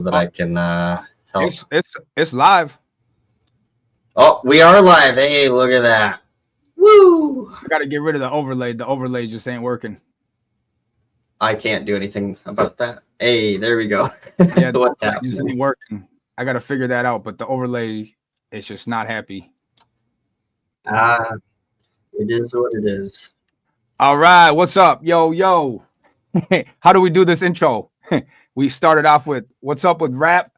that I can help. It's live. Oh, we are live. Hey, look at that. Woo! I got to get rid of the overlay. The overlay just ain't working. I can't do anything about that. Hey, there we go. Yeah, the overlay just ain't working. I got to figure that out, but the overlay is just not happy. It is what it is. All right, what's up? Yo. How do we do this intro? We started off with what's up with rap,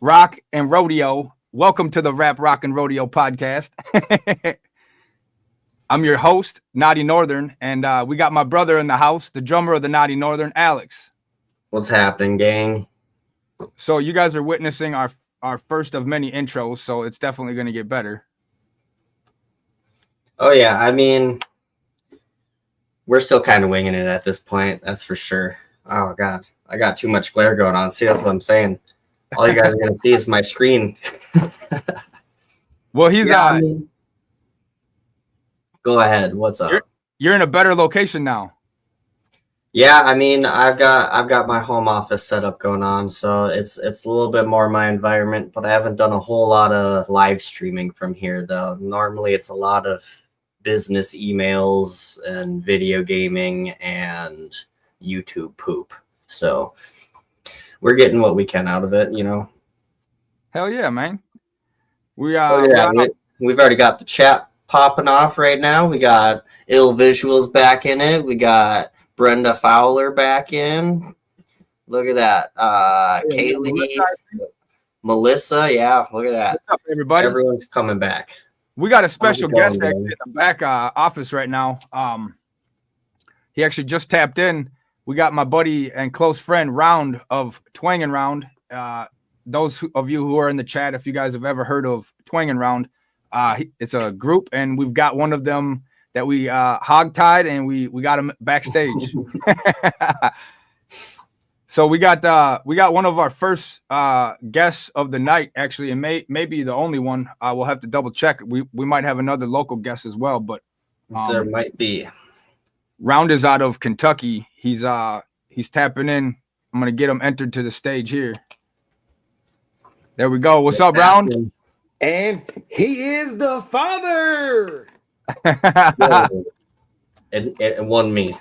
rock, and rodeo. Welcome to the Rap, Rock, and Rodeo podcast. I'm your host, Naughty Northern, and we got my brother in the house, the drummer of the Naughty Northern, Alex. What's happening, gang? So you guys are witnessing our first of many intros, so it's definitely going to get better. Oh, yeah. I mean, we're still kind of winging it at this point. That's for sure. Oh, God. I got too much glare going on. See, that's what I'm saying. All you guys are going to see is my screen. Well, he's Go ahead. What's up? You're in a better location now. Yeah, I mean, I've got my home office setup going on, so it's a little bit more my environment, but I haven't done a whole lot of live streaming from here, though. Normally, it's a lot of business emails and video gaming and YouTube poop. So we're getting what we can out of it, you know. Hell yeah, man. We've already got the chat popping off right now. We got Ill Visuals back in it. We got Brenda Fowler back in. Look at that. Kaylee, Melissa. Yeah, look at that. What's up, everybody? Everyone's coming back. We got a special guest actually in the back office right now. He actually just tapped in. We got my buddy and close friend Round of Twang and Round. Those of you who are in the chat, if you guys have ever heard of Twang and Round, it's a group, and we've got one of them that we hog-tied, and we got him backstage. So we got one of our first guests of the night, actually, and maybe the only one. We'll have to double check. We might have another local guest as well, but there might be. Round is out of Kentucky. He's tapping in. I'm gonna get him entered to the stage here. There we go. What's up, Round? And he is the father. It won me.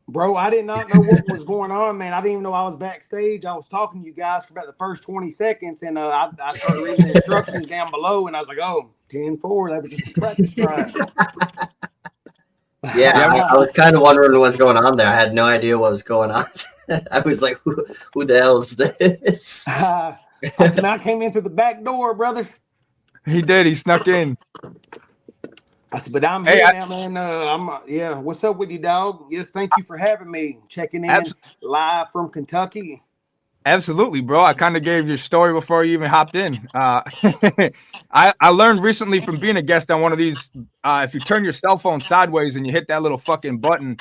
Bro, I did not know what was going on, man. I didn't even know I was backstage. I was talking to you guys for about the first 20 seconds, and I started reading the instructions down below, and I was like, oh, 10-4, that was just a practice ride. Yeah, I was kind of wondering what's going on there. I had no idea what was going on. I was like, who the hell is this? I came in through the back door, brother. He did. He snuck in. I said, but I'm here now, man. What's up with you, dog? Yes, thank you for having me. Checking in live from Kentucky. Absolutely, bro. I kind of gave your story before you even hopped in. I learned recently from being a guest on one of these. If you turn your cell phone sideways and you hit that little fucking button,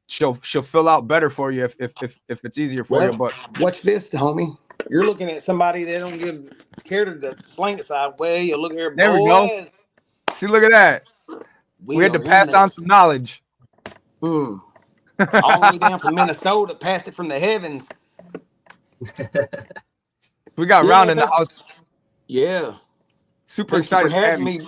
she'll fill out better for you if it's easier for you. But watch this, homie. You're looking at somebody that don't give care to slang it sideways. You look here, there we go. See, look at that. We had to pass on some knowledge. All the way down from Minnesota, passed it from the heavens. We got Round in the house. Yeah. Super excited for having me.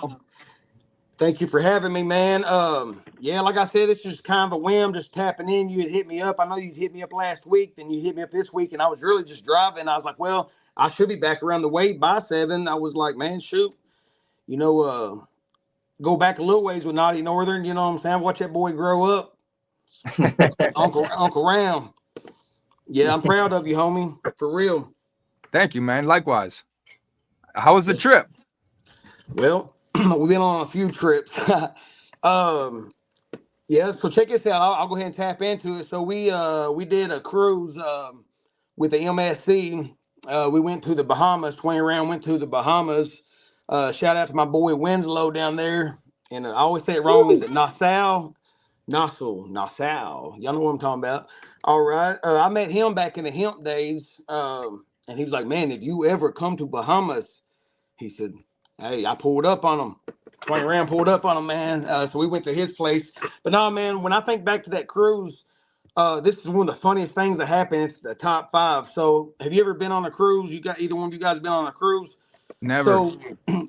Thank you for having me, man. Like I said, it's just kind of a whim, just tapping in. You had hit me up. I know you'd hit me up last week, then you hit me up this week, and I was really just driving. I was like, well, I should be back around the way by 7. I was like, man, shoot. You know, go back a little ways with Naughty Northern, you know what I'm saying? Watch that boy grow up. Uncle Ram. Yeah, I'm proud of you, homie. For real. Thank you, man. Likewise. How was the trip? Well, we've been on a few trips. So check this out. I'll go ahead and tap into it. So we did a cruise with the MSC. We went to the Bahamas. 20 round went to the Bahamas. Shout out to my boy Winslow down there. And I always say it wrong. Is it Nassau? Y'all know what I'm talking about. All right. I met him back in the hemp days. And he was like, man, if you ever come to Bahamas, he said, hey, I pulled up on him. 20 round pulled up on him, man. So we went to his place. But no, man, when I think back to that cruise, This is one of the funniest things that happened. It's the top 5. So, have you ever been on a cruise? You got either one of you guys been on a cruise? Never. So,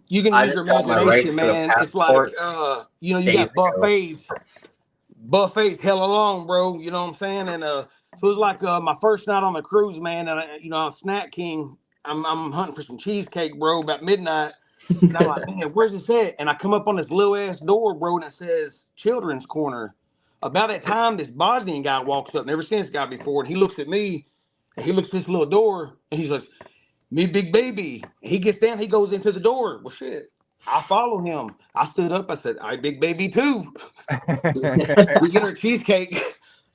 you can I use your just got my rights imagination, to the man. It's like, passport you know, you days got ago. buffets hella long, bro. You know what I'm saying? And so it was like my first night on the cruise, man. And I'm Snack King. I'm hunting for some cheesecake, bro. About midnight, and I'm like, man, where's this at? And I come up on this little ass door, bro, and it says Children's Corner. About that time, this Bosnian guy walks up. Never seen this guy before, and he looks at me, and he looks at this little door, and he's like, "Me big baby." And he gets down, he goes into the door. Well, shit. I follow him. I stood up. I said, "I big baby too." We get our cheesecake.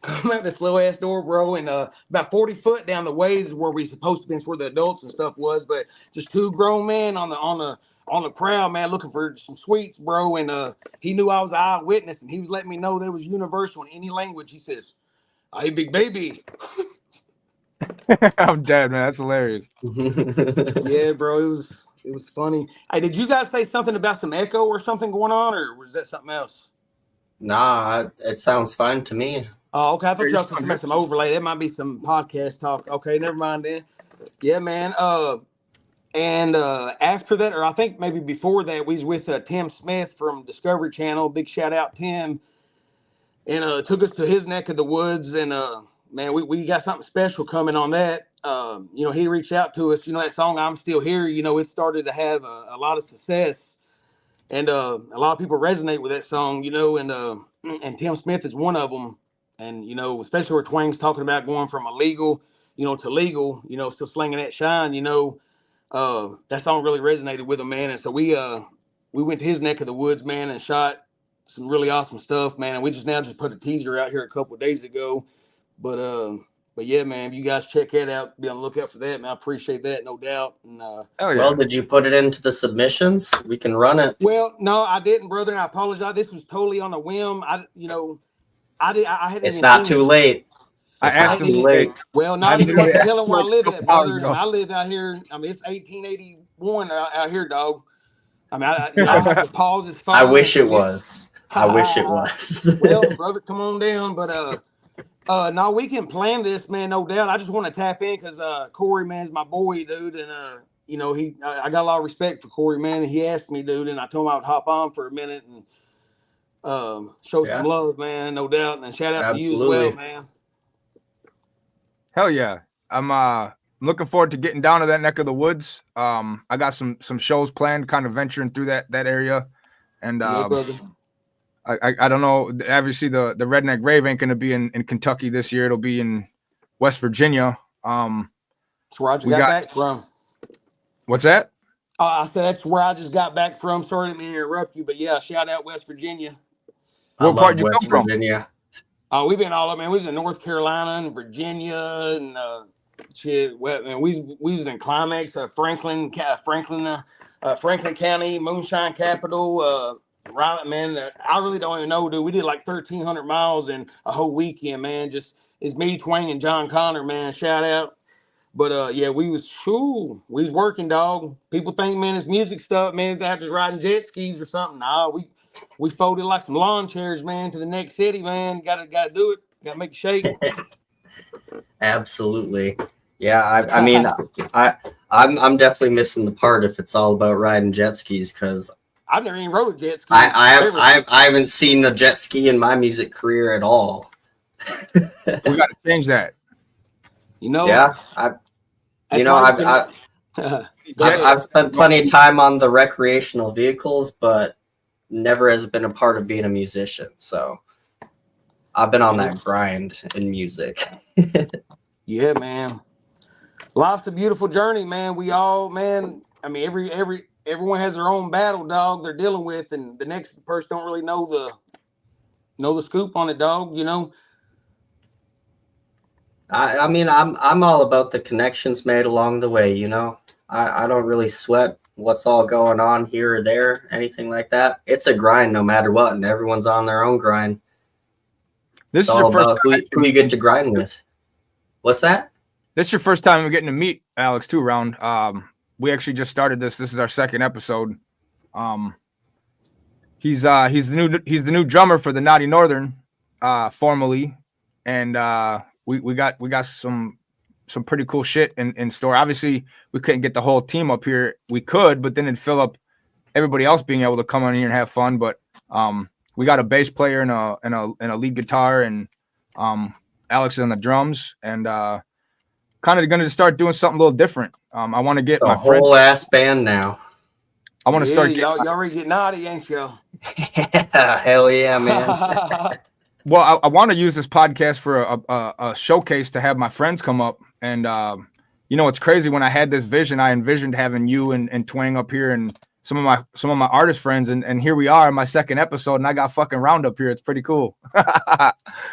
Come out this little ass door, bro, and about 40 foot down the ways where we supposed to be, it's where the adults and stuff was, but just 2 grown men on the prowl, man, looking for some sweets, bro. And he knew I was an eyewitness, and he was letting me know there was universal in any language. He says, "Hey, big baby." I'm dead, man. That's hilarious. Yeah, bro, it was funny. Hey, did you guys say something about some echo or something going on, or was that something else? Nah, it sounds fine to me. Oh, okay. I thought y'all was about some overlay. That might be some podcast talk. Okay, never mind then. Yeah, man. And after that, or I think maybe before that, we was with Tim Smith from Discovery Channel. Big shout out, Tim. And took us to his neck of the woods. And man, we got something special coming on that. You know, he reached out to us. You know, that song "I'm Still Here." You know, it started to have a lot of success, and a lot of people resonate with that song. You know, and Tim Smith is one of them. And, you know, especially where Twang's talking about going from illegal, you know, to legal, you know, still slinging that shine, you know, that song really resonated with him, man. And so we went to his neck of the woods, man, and shot some really awesome stuff, man. And we just put a teaser out here a couple of days ago. But yeah, man, if you guys check that out, be on the lookout for that, man. I appreciate that, no doubt. And Well, did you put it into the submissions? We can run it. Well, no, I didn't, brother. And I apologize. This was totally on a whim. I hadn't. It's not too late. I asked him late. Well, not even fucking telling where I live at, brother. I live out here. I mean, it's 1881 out here, dog. I mean, I have to pause his phone. I wish it was. I wish it was. Well, brother, come on down. But no, we can plan this, man. No doubt. I just want to tap in because Corey, man, is my boy, dude, and you know, I got a lot of respect for Corey, man. And he asked me, dude, and I told him I would hop on for a minute and show some love, man, no doubt, and shout out to you as well, man. Hell yeah. I'm looking forward to getting down to that neck of the woods. I got some shows planned, kind of venturing through that area. And brother. I don't know, obviously the Redneck Rave ain't gonna be in Kentucky this year. It'll be in West Virginia. That's where I just got back from. What's that? I said that's where I just got back from. Sorry to interrupt you, but yeah, shout out West Virginia. What part did you come from? Virginia. We've been all up, man. We was in North Carolina and Virginia and shit. Well, man, we was in Climax, Franklin County, Moonshine Capital. Right, man. I really don't even know, dude. We did like 1,300 miles in a whole weekend, man. Just it's me, Twang, and John Connor, man. Shout out. But yeah, we was working, dog. People think, man, it's music stuff, man. They're just riding jet skis or something. Nah, we folded like some lawn chairs, man, to the next city, man. Gotta do it. Gotta make it shake. Absolutely. Yeah, I mean, I'm definitely missing the part if it's all about riding jet skis because I've never even rode a jet ski. I haven't seen a jet ski in my music career at all. We got to change that. You know. Yeah, I've spent plenty of time on the recreational vehicles, but never has been a part of being a musician. So I've been on that grind in music. Yeah, man. Life's a beautiful journey, man. We all, man. I mean, everyone has their own battle, dog. They're dealing with, and the next person don't really know the scoop on it, dog. You know. I mean, I'm all about the connections made along the way. You know, I don't really sweat what's all going on here or there, anything like that. It's a grind no matter what, and everyone's on their own grind. This is your first time who you get to grind with. What's that? This is your first time we're getting to meet Alex too, Round. We actually just started this. This is our second episode. He's the new drummer for the Naughty Northern, formerly, and we got some pretty cool shit in store. Obviously, we couldn't get the whole team up here. We could, but then it'd fill up everybody else being able to come on here and have fun. But we got a bass player and a lead guitar, and Alex is on the drums, and kind of going to start doing something a little different. I want to get my whole ass band now. I want to start. Y'all already get naughty, ain't you? Hell yeah, man. Well, I want to use this podcast for a showcase to have my friends come up. And, it's crazy. When I had this vision, I envisioned having you and Twang up here and some of my artist friends. And here we are in my second episode, and I got fucking Round up here. It's pretty cool.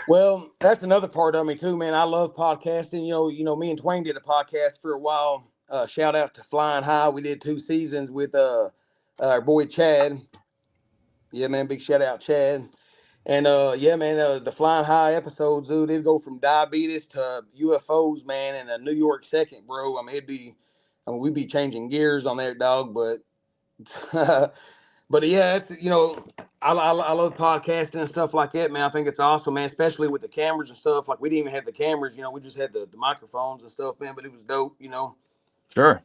Well, that's another part of me too, man. I love podcasting. Me and Twang did a podcast for a while. Shout out to Flying High. We did 2 seasons with our boy Chad. Yeah, man. Big shout out, Chad. And the Flying High episodes, dude, it'd go from diabetes to UFOs, man, in a New York second, bro. We'd be changing gears on there, dog. But but yeah, it's, I love podcasting and stuff like that, man. I think it's awesome, man, especially with the cameras and stuff. Like, we didn't even have the cameras, we just had the microphones and stuff, man. But it was dope, Sure.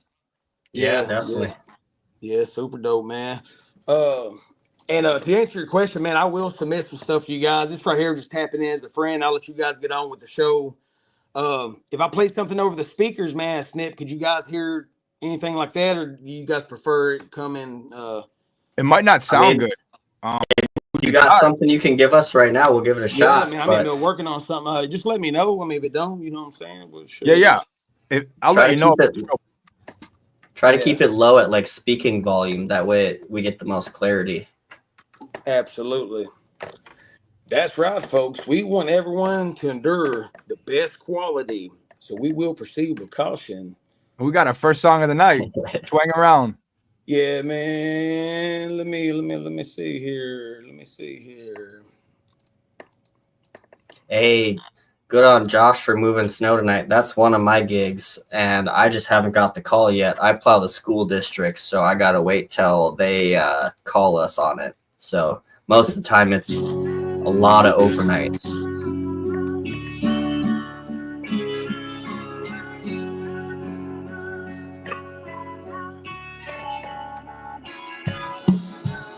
Yeah, definitely. Yeah, super dope, man. And to answer your question, man, I will submit some stuff to you guys. This right here, just tapping in as a friend. I'll let you guys get on with the show. If I play something over the speakers, man, Snip, could you guys hear anything like that, or do you guys prefer it coming? It might not sound good. If you got something you can give us right now, we'll give it a shot. Yeah, I mean, working on something. Just let me know. I mean, if it don't, you know what I'm saying? But yeah. I'll let you know. Try to keep it low at like speaking volume. That way we get the most clarity. Absolutely. That's right, folks. We want everyone to endure the best quality, so we will proceed with caution. We got our first song of the night. Twang around. Yeah, man. Let me see here. Hey, good on Josh for moving snow tonight. That's one of my gigs, and I just haven't got the call yet. I plow the school districts, so I gotta wait till they call us on it. So most of the time, it's a lot of overnights.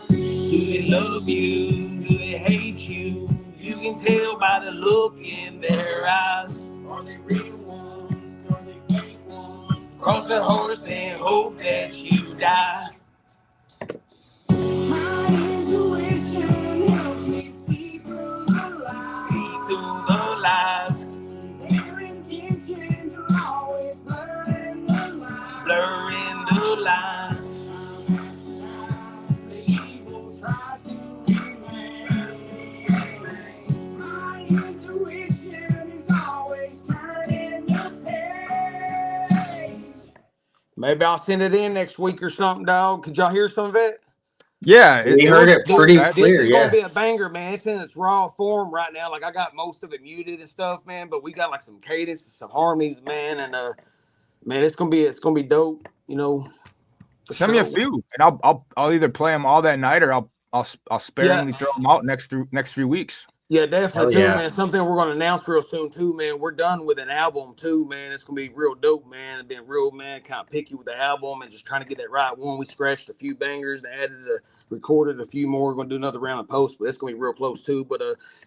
Do they love you? Do they hate you? You can tell by the look in their eyes. Are they real ones? Are they fake ones? Cross the horse and hope that you die. My intuition helps me see through the lies. See through the lies. Their intentions are always blurring the lines. Blurring the lines. Maybe I'll send it in next week or something, dog. Could y'all hear some of it? Yeah, we heard it pretty clear. This is yeah, gonna be a banger, man. It's in its raw form right now. Like, I got most of it muted and stuff, man. But we got like some cadence, some harmonies, man. And man, it's gonna be dope. Send me a few, and I'll either play them all that night, or I'll sparingly throw them out next few weeks. Yeah, definitely, too, man. Something we're gonna announce real soon, too, man. We're done with an album, too, man. It's gonna be real dope, man. It's been real, man, kind of picky with the album and just trying to get that right one. We scratched a few bangers, recorded a few more. We're gonna do another round of post, but it's gonna be real close, too. But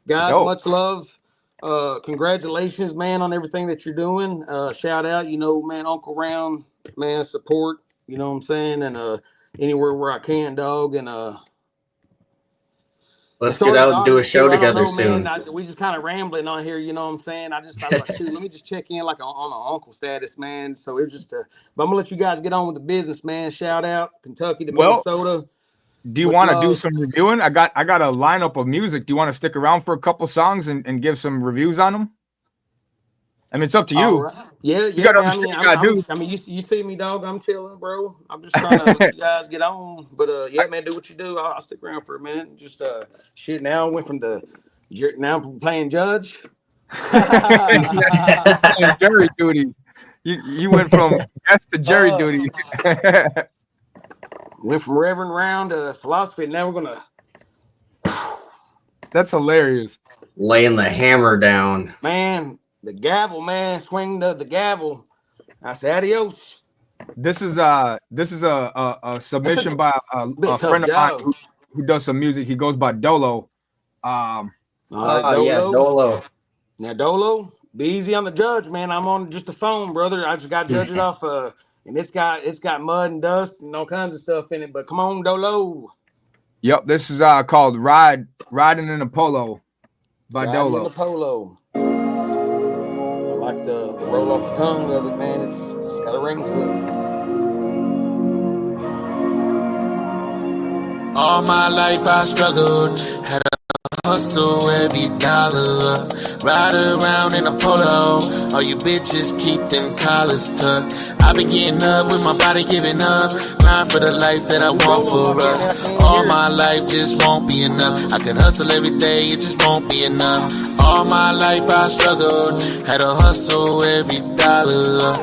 guys, much love. Congratulations, man, on everything that you're doing. Shout out, man, Uncle Round, man, support. You know what I'm saying? And anywhere where I can, dog, and let's get out and do a show together soon. We just kind of rambling on here, you know what I'm saying? I just thought, like, shoot, let me just check in like on an uncle status, man. So it's just, but I'm gonna let you guys get on with the business, man. Shout out Kentucky to Minnesota. Do you want to do some reviewing? I got a lineup of music. Do you want to stick around for a couple songs and give some reviews on them? I mean, it's up to you. Right. Yeah. You gotta understand what you gotta do. I mean, you see me, dog. I'm chilling, bro. I'm just trying to let you guys get on. But yeah, man, do what you do. I'll stick around for a minute. Just shit. Now I went from now I'm playing judge. Jury duty. You went from guest to jury duty. Went from Reverend Round to philosophy. Now we're gonna. That's hilarious. laying the hammer down. Man, the gavel, man, swing the gavel. I said, adios. This is a submission by a friend of mine who does some music. He goes by Dolo. Dolo. Yeah, Dolo. Now, Dolo, be easy on the judge, man. I'm on just the phone, brother. I just got judged it off. And it's got mud and dust and all kinds of stuff in it. But come on, Dolo. Yep, this is called Riding in a Polo by Dolo. Riding in a Polo. I like the roll off the tongue of it, man. It's got a ring to it. All my life I struggled, had a hustle every dollar. Ride around in a polo, all you bitches keep them collars tucked. I been getting up with my body giving up, grind for the life that I want for us. All my life just won't be enough. I can hustle every day, it just won't be enough. All my life I struggled, had a hustle every dollar.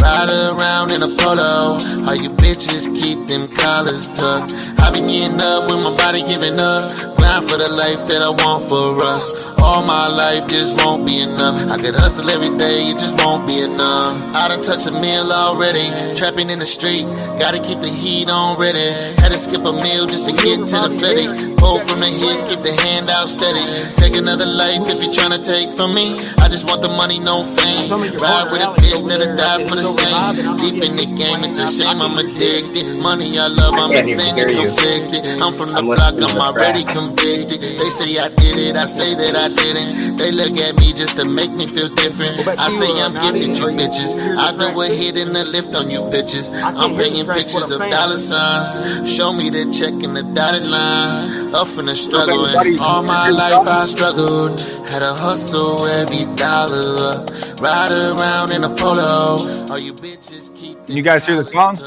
Ride around in a polo, all you bitches keep them collars tucked. I been getting up with my body giving up, grind for the life that I want for us. All my life just won't be enough. I could hustle every day, it just won't be enough. I done touched a meal already, trapping in the street, gotta keep the heat on ready. Had to skip a meal just to get to the fetty. Pull from the hip, keep the hand out steady. Take another life if you're trying to take from me. I just want the money, no fame. Ride with a bitch that'll die for the same. Deep in the game, it's a shame I'm addicted. Money I love, I'm insanely conflicted. I'm from the block, I'm already convicted. They say I did it, I say that I didn't. They look at me just to make me feel different. I say I'm gifted, you bitches. I do a hit and a lift on you bitches. I'm bringing pictures of dollar signs. Show me the check and the dotted line. Up from the struggle, and all my life I struggled. Had a hustle every dollar. Ride around in a polo. All you bitches keep. You guys hear the song?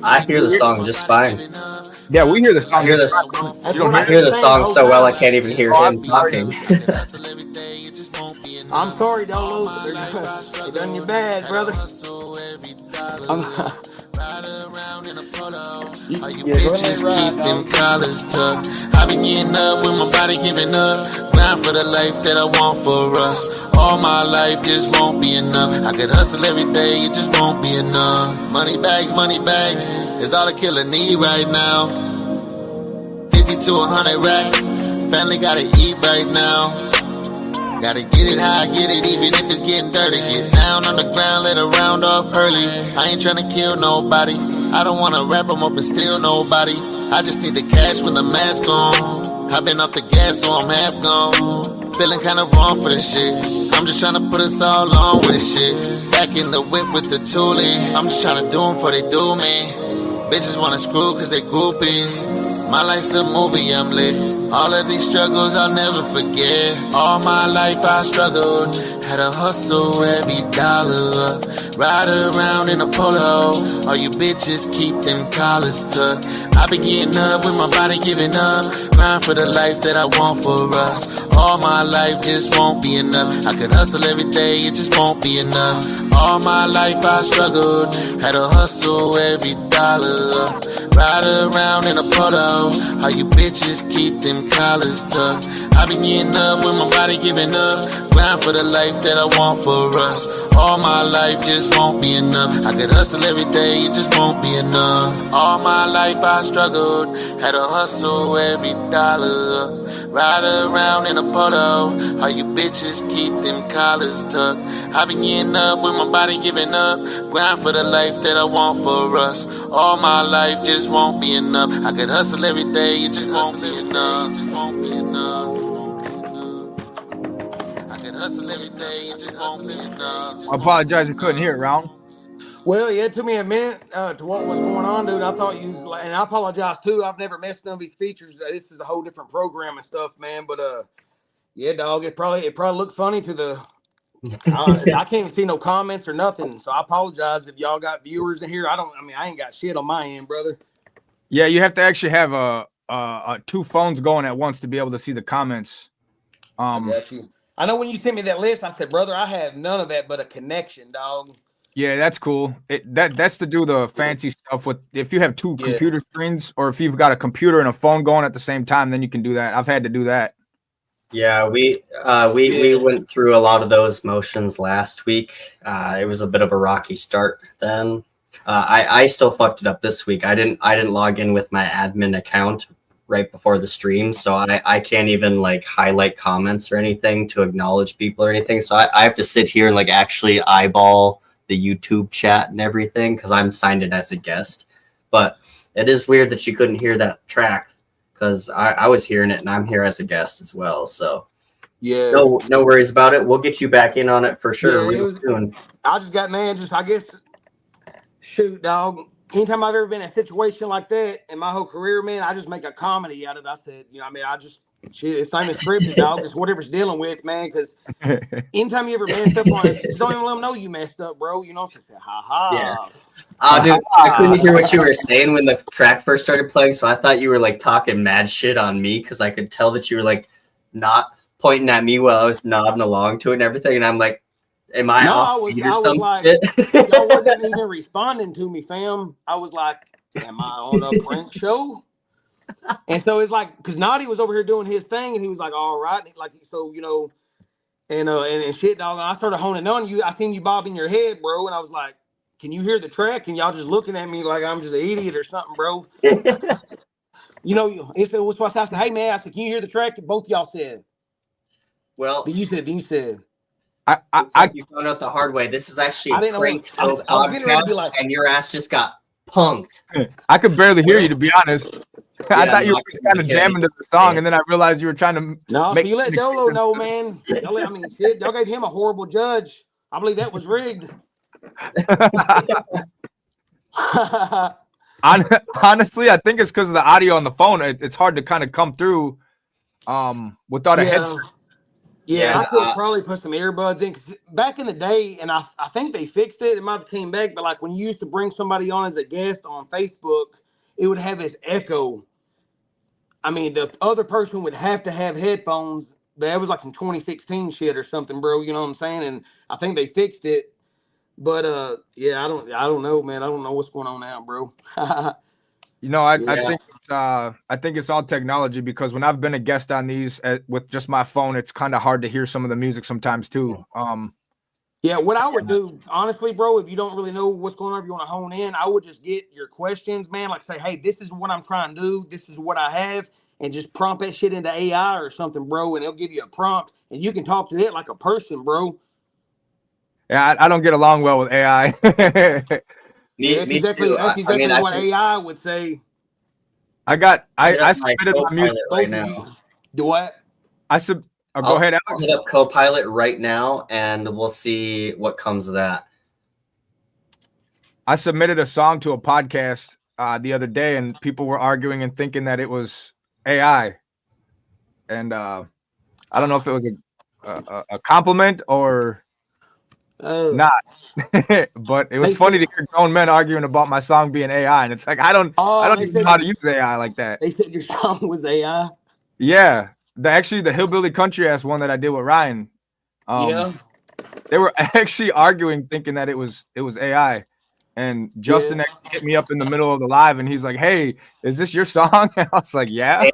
I hear the song just fine. Yeah, we hear the song. I hear this. You don't I hear the song so well I can't even hear him talking. I'm sorry, Dolo. You done your bad, brother. You bitches keep them collars tucked. I been getting up with my body giving up, grind for the life that I want for us. All my life just won't be enough. I could hustle every day, it just won't be enough. Money bags is all a killer need right now. 50 to 100 racks, family gotta eat right now. Gotta get it how I get it, even if it's getting dirty. Get down on the ground, let her round off early. I ain't tryna kill nobody, I don't wanna wrap them up and steal nobody. I just need the cash with the mask on. I've been off the gas, so I'm half gone. Feeling kinda wrong for this shit. I'm just tryna put us all on with this shit. Back in the whip with the toolie. I'm just tryna do them before they do me. Bitches wanna screw cause they groupies. My life's a movie, I'm lit. All of these struggles I'll never forget. All my life I struggled, had a hustle every dollar. Ride around in a polo, all you bitches keep them collars tucked. I been getting up with my body giving up, grind for the life that I want for us. All my life just won't be enough. I could hustle every day, it just won't be enough. All my life I struggled, had a hustle every dollar. Ride around in a polo, all you bitches keep them collars tucked. I been getting up with my body giving up, grind for the life that I want for us. All my life just won't be enough. I could hustle every day, it just won't be enough. All my life I struggled, had a hustle every dollar. Ride around in a polo, all you bitches keep them collars tucked. I been getting up with my body giving up, grind for the life that I want for us. All my life just won't be enough. I could hustle every day, it just won't be enough. Just won't be enough. I could hustle every day, it just won't be enough. I apologize, I couldn't hear it, Round. Well, yeah, it took me a minute to what was going on, dude. I thought you was like, and I apologize too. I've never messed none of these features. This is a whole different program and stuff, man. But yeah, dog, it probably looked funny to the. I can't even see no comments or nothing. So I apologize if y'all got viewers in here. I ain't got shit on my end, brother. Yeah, you have to actually have two phones going at once to be able to see the comments. I got you. I know when you sent me that list, I said, brother, I have none of that but a connection, dog. Yeah, that's cool. That's to do the fancy stuff with if you have two computer screens, or if you've got a computer and a phone going at the same time, then you can do that. I've had to do that. Yeah, we went through a lot of those motions last week. It was a bit of a rocky start then. I still fucked it up this week. I didn't log in with my admin account right before the stream, so I can't even like highlight comments or anything to acknowledge people or anything. So I have to sit here and like actually eyeball the YouTube chat and everything because I'm signed in as a guest. But it is weird that you couldn't hear that track because I was hearing it and I'm here as a guest as well. So Yeah. no worries about it. We'll get you back in on it for sure real soon. I just got, man, I guess, shoot, dog. Anytime I've ever been in a situation like that in my whole career, man, I just make a comedy out of it. I said, shit, it's not even scripted, dog. It's whatever's dealing with, man. Because anytime you ever messed up on it, just don't even let them know you messed up, bro. You know, so say, ha ha. Yeah. Dude, I couldn't hear what you were saying when the track first started playing, so I thought you were like talking mad shit on me because I could tell that you were like not pointing at me while I was nodding along to it and everything, and I'm like, am I off? I was like, y'all wasn't even responding to me, fam. I was like, am I on a prank show? And so it's like, because Naughty was over here doing his thing, and he was like, all right, like, so, you know, and shit, dog. And I started honing on you. I seen you bobbing your head, bro, and I was like, can you hear the track? And y'all just looking at me like I'm just an idiot or something, bro. You know, it was what I said. Hey, man, I said, can you hear the track? Both y'all said. Well, then you said. You found out the hard way. This is actually a prank show podcast, and your ass just got punked. I could barely hear you, to be honest. I thought you were just kind of jamming to the song, and then I realized you were trying to. No, you let Dolo know, man. I mean, shit, y'all gave him a horrible judge. I believe that was rigged. Honestly, I think it's because of the audio on the phone. It's hard to kind of come through without a headset. Yeah, I could probably put some earbuds in. 'Cause back in the day, and I think they fixed it. It might have came back, but like when you used to bring somebody on as a guest on Facebook, it would have this echo. I mean, the other person would have to have headphones. That was like some 2016 shit or something, bro. You know what I'm saying? And I think they fixed it. But yeah, I don't know, man. I don't know what's going on now, bro. You know, I think it's all technology, because when I've been a guest on these with just my phone, it's kind of hard to hear some of the music sometimes too. Yeah, what I would do, honestly, bro, if you don't really know what's going on, if you want to hone in, I would just get your questions, man. Like say, hey, this is what I'm trying to do. This is what I have. And just prompt that shit into AI or something, bro. And it'll give you a prompt. And you can talk to it like a person, bro. Yeah, I don't get along well with AI. That's exactly what AI would say. I submitted my music right now. Do what? Go ahead, Alex. I'll hit up Copilot right now, and we'll see what comes of that. I submitted a song to a podcast the other day, and people were arguing and thinking that it was AI. And I don't know if it was a compliment or not. But it was funny to hear grown men arguing about my song being AI, and it's like I don't even know how to use AI like that. They said your song was AI. Yeah. The Hillbilly Country Ass one that I did with Ryan. They were actually arguing, thinking that it was AI. And Justin hit me up in the middle of the live, and he's like, "Hey, is this your song?" And I was like, "Yeah."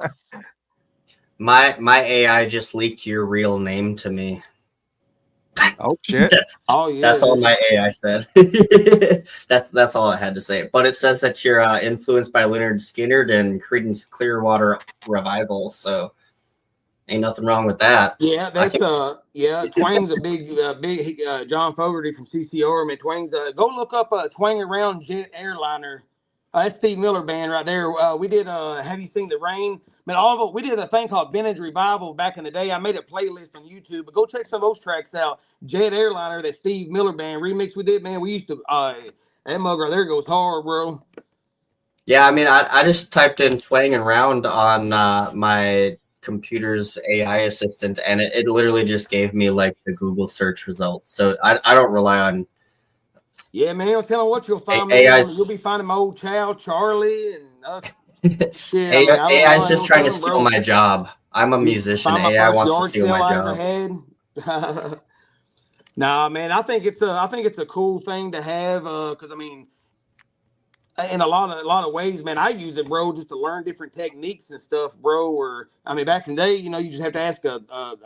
My AI just leaked your real name to me. Oh shit! That's all my AI said. that's all it had to say. But it says that you're influenced by Leonard Skinner and Creedence Clearwater Revival. So ain't nothing wrong with that. Yeah, that's Twang's a big John Fogerty from CCR. Man, Twang's go look up Twang Around Jet Airliner. That's Steve Miller Band right there. We did Have You Seen the Rain? Man, we did a thing called Vintage Revival back in the day. I made a playlist on YouTube, but go check some of those tracks out. Jet Airliner, that Steve Miller Band remix we did, man. We used to that mug right there goes hard, bro. Yeah, I mean, I just typed in Twang Around on my computer's AI assistant, and it literally just gave me like the Google search results. So I don't rely on. Yeah, man, I'm telling what you'll find. Man, you'll be finding my old child Charlie and us. Shit, AI's just trying to steal my job. I'm a musician. AI wants to steal my job. Nah, man, I think it's a cool thing to have. Because I mean, in a lot of ways, man. I use it, bro, just to learn different techniques and stuff, bro. Or I mean, back in the day, you know, you just have to ask a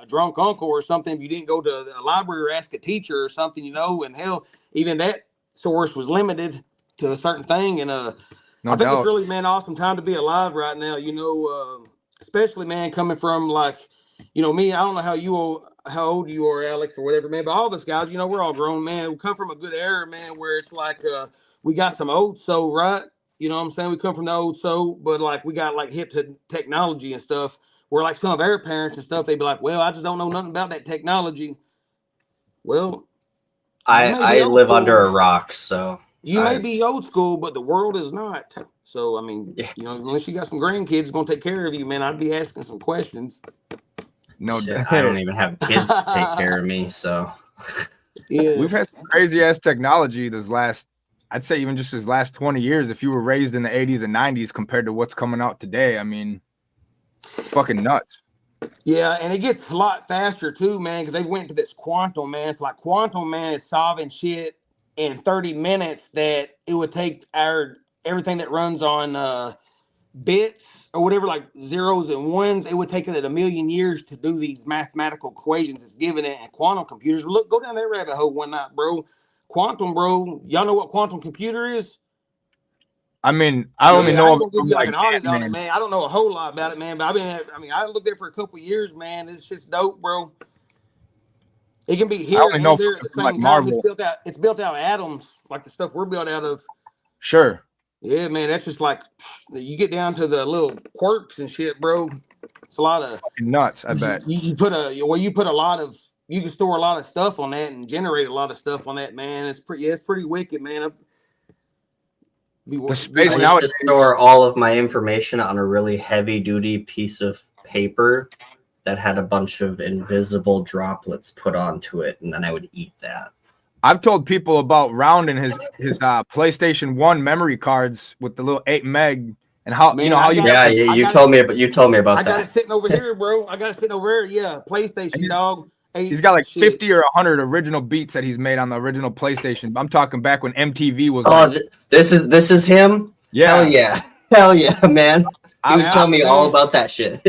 drunk uncle or something if you didn't go to a library or ask a teacher or something, you know. And hell, even that source was limited to a certain thing. And No I think doubt. it's really, man, awesome time to be alive right now. You know, especially, man, coming from like, you know, me. I don't know how old you are, Alex, or whatever, man. But all of us guys, you know, we're all grown, man. We come from a good era, man, where it's like we got some old soul, right? You know what I'm saying? We come from the old soul, but like we got like hip to technology and stuff. Where like some of our parents and stuff, they'd be like, "Well, I just don't know nothing about that technology." Well, I live under a rock, so you may be old school, but the world is not. So I mean, Yeah. you know, unless you got some grandkids gonna take care of you, man, I'd be asking some questions. No shit, doubt. I don't even have kids to take care of me, so Yeah, We've had some crazy ass technology this last, I'd say even just this last 20 years. If you were raised in the 80s and 90s compared to what's coming out today, I mean, it's fucking nuts. yeah, and it gets a lot faster too, man, because they went to this quantum, man. It's like quantum, man, is solving shit in 30 minutes that it would take everything that runs on bits or whatever, like zeros and ones. It would take it 1,000,000 years to do these mathematical equations it's given it. And quantum computers, look, go down that rabbit hole one night, bro. Quantum, bro. Y'all know what quantum computer is? I mean, I only know I of ain't it gonna give from you like like an audit on it, Batman. man. I don't know a whole lot about it, man. But I looked there for a couple of years, man. It's just dope, bro. It can be I here only know and there at the from like same time. Marvel. It's built out of atoms, like the stuff we're built out of. Sure. Yeah, man. That's just like you get down to the little quirks and shit, bro. It's a lot of Fucking nuts, I bet. you put a lot of, you can store a lot of stuff on that and generate a lot of stuff on that, man. It's pretty wicked, man. The space I now used to store all of my information on a really heavy-duty piece of paper that had a bunch of invisible droplets put onto it, and then I would eat that. I've told people about Round and his PlayStation 1 memory cards with the little 8 meg and how, Man, you know, how you Yeah, you told me about I got that. it sitting over here, bro. I got it sitting over here. Yeah, PlayStation, dog. He's got like 50 or 100 original beats that he's made on the original PlayStation. I'm talking back when MTV was. Oh, like, this is him. Yeah, hell yeah, man. He was telling me all man. about that shit.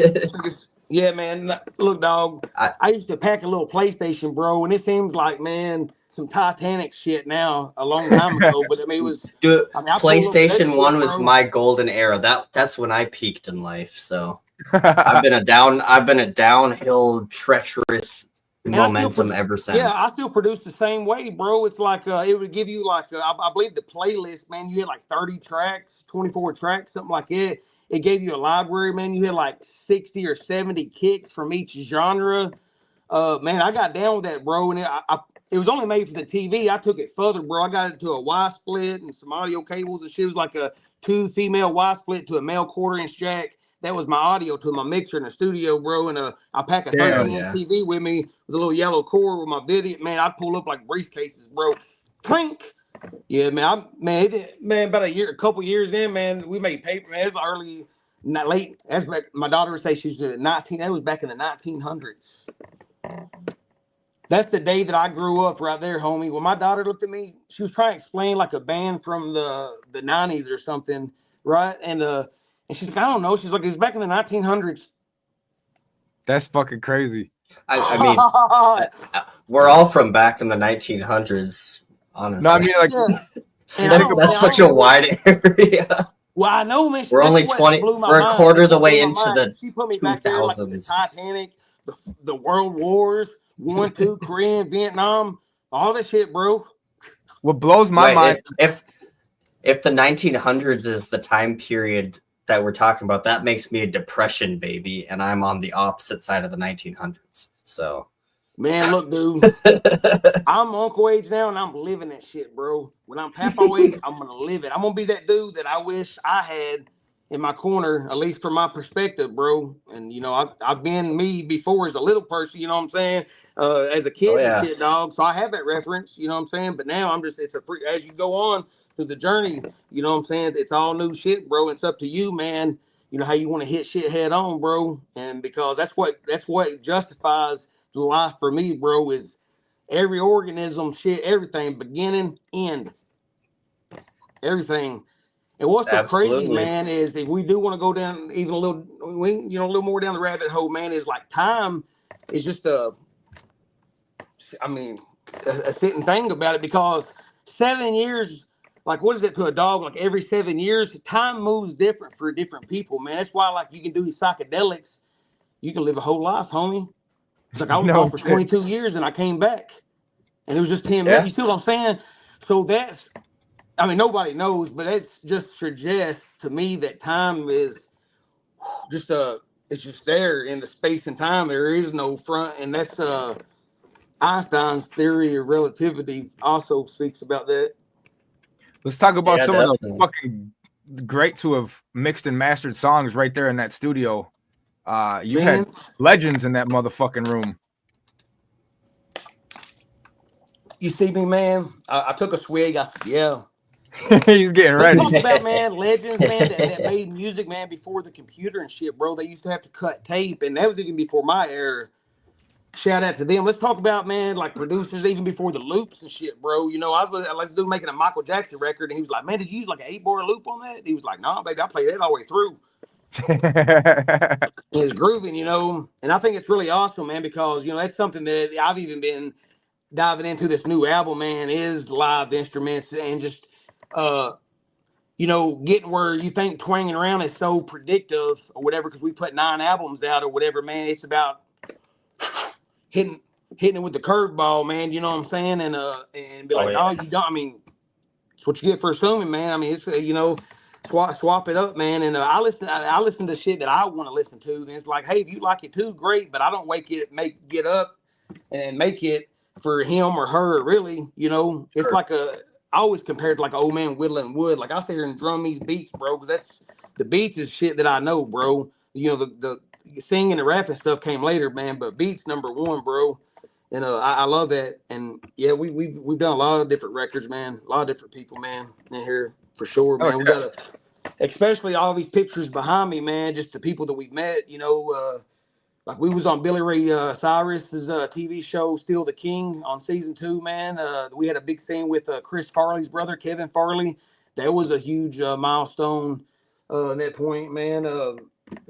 Yeah, man. Look, dog. I used to pack a little PlayStation, bro, and it seems like, man, some Titanic shit now a long time ago. But I mean, it was. Dude, I mean, PlayStation 1 was my golden era. That's when I peaked in life. So I've been a downhill, treacherous momentum ever since. Yeah, I still produce the same way, bro. It's like it would give you like I believe the playlist, man. You had like 30 tracks, 24 tracks, something like that. It gave you a library, man. You had like 60 or 70 kicks from each genre. Man, I got down with that, bro. And it was only made for the TV. I took it further, bro. I got it to a Y split and some audio cables and shit. It was like a 2 female Y split to a male 1/4-inch jack. That was my audio to my mixer in the studio, bro. And I pack a 13-inch TV with me with a little yellow cord with my video. Man, I'd pull up like briefcases, bro. Clink. Yeah, man. About a couple years in, man, we made paper. Man, it's early, not late. That's back. My daughter would say she's 19. That was back in the 1900s. That's the day that I grew up right there, homie. When my daughter looked at me, she was trying to explain like a band from the 90s or something, right? And she's like, I don't know. She's like, it's back in the 1900s. That's fucking crazy. I mean, we're all from back in the 1900s, honestly. No, I mean, like, that's such a wide area. Well, I know, man. We're only 20. We're a quarter of the way into the She put me back there like the Titanic, the World Wars, 1, 2, Korean, Vietnam, all that shit, bro. What blows my mind, if the 1900s is the time period that we're talking about, that makes me a depression baby, and I'm on the opposite side of the 1900s. So, man, look, dude, I'm uncle age now, and I'm living that shit, bro. When I'm papa age, I'm gonna live it. I'm gonna be that dude that I wish I had in my corner, at least from my perspective, bro. And you know, I've been me before as a little person. You know what I'm saying? As a kid and shit, dog. So I have that reference. You know what I'm saying? But now I'm just as you go on through the journey, you know what I'm saying? It's all new shit, bro. It's up to you, man. You know how you want to hit shit head on, bro. And because that's what justifies life for me, bro, is every organism, shit, everything, beginning, end, everything. And what's so crazy, Absolutely. man, is if we do want to go down even a little, a little more down the rabbit hole, man, is like time is just a sitting thing about it, because 7 years, like what is it to a dog? Like every 7 years, time moves different for different people, man. That's why like you can do these psychedelics, you can live a whole life, homie. It's like I was No gone for shit. 22 years and I came back, and it was just 10 minutes. You see what I'm saying? So that's, I mean, nobody knows, but that just suggests to me that time is just it's just there in the space and time. There is no front, and that's Einstein's theory of relativity also speaks about that. Let's talk about Yeah, some of the definitely. fucking greats who have mixed and mastered songs right there in that studio. You Man. had legends in that motherfucking room. You see me, man? I took a swig. I said, yeah. He's getting Let's ready. talk about, man, legends, man, that made music, man, before the computer and shit, bro. They used to have to cut tape, and that was even before my era. Shout out to them. Let's talk about, man, like producers even before the loops and shit, bro. You know, I was dude making a Michael Jackson record, and he was like, man, did you use like an 8-bar loop on that? He was like, nah, baby, I played that all the way through. It's grooving, you know, and I think it's really awesome, man, because, you know, that's something that I've even been diving into this new album, man, is live instruments and just, you know, getting where you think twanging around is so predictive or whatever, because we put 9 albums out or whatever, man. It's about hitting it with the curveball, man. You know what I'm saying? And be like, oh, you don't. I mean, it's what you get for assuming, man. I mean, it's you know, swap it up, man. And I listen to shit that I want to listen to. And it's like, hey, if you like it too, great. But I don't get up and make it for him or her, really. You know, it's like I always compared to like an old man whittling wood. Like I sit here and drum these beats, bro, because that's the beats is shit that I know, bro. You know, the singing and rapping stuff came later, man, but beats number one, bro. And I love that. And yeah, we've done a lot of different records, man. A lot of different people, man, in here for sure, man. We got especially all these pictures behind me, man. Just the people that we've met, you know. Like we was on Billy Ray Cyrus's TV show, Still the King, on season 2, man. We had a big scene with Chris Farley's brother, Kevin Farley. That was a huge milestone at that point, man.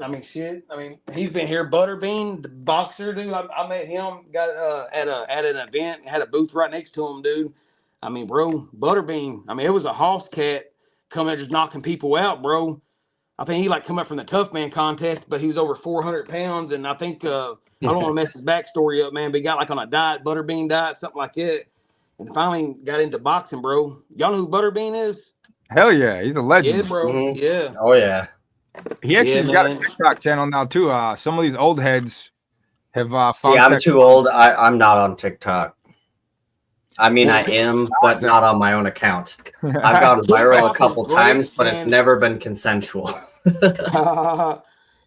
I mean, shit. I mean, he's been here. Butterbean, the boxer, dude. I met him. Got at an event. Had a booth right next to him, dude. I mean, bro, Butterbean. I mean, it was a hoss cat coming just knocking people out, bro. I think he like come up from the Tough Man contest, but he was over 400 pounds, and I think I don't want to mess his backstory up, man. But he got like on a diet, Butterbean diet, something like that, and finally got into boxing, bro. Y'all know who Butterbean is? Hell yeah, he's a legend. Yeah, bro. Mhm. Yeah. Oh yeah. He actually's got a TikTok channel now too. Some of these old heads have found. See, I'm too old. I'm not on TikTok. I mean, I am, but not on my own account. I've gone viral a couple times, but it's never been consensual.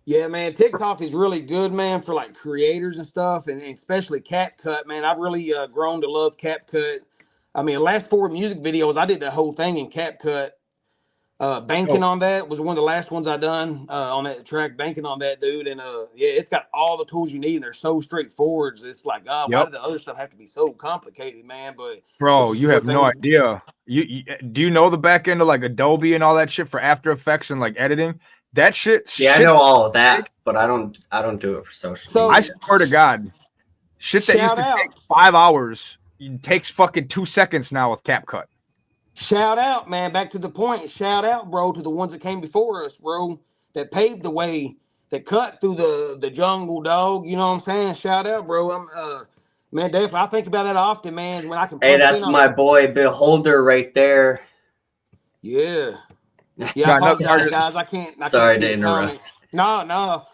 Yeah, man, TikTok is really good, man, for like creators and stuff, and especially CapCut, man. I've really grown to love CapCut. I mean, the last 4 music videos, I did the whole thing in CapCut. Banking on that was one of the last ones I done on that track, banking on that, dude. And yeah, it's got all the tools you need, and they're so straightforward. It's like, why did the other stuff have to be so complicated, man? But bro, you have no idea. You do you know the back end of like Adobe and all that shit for After Effects and like editing? That shit. Yeah, I know all of that, but I don't do it for social media. I swear to God, shit that used to take 5 hours takes fucking 2 seconds now with CapCut. Shout out, man. Back to the point. Shout out, bro, to the ones that came before us, bro, that paved the way, that cut through the jungle, dog. You know what I'm saying? Shout out, bro. I'm man, definitely. I think about that often, man. When I can. Hey, that's my boy Beholder right there. Yeah. Yeah, I apologize, guys. I can't. Sorry to interrupt. No.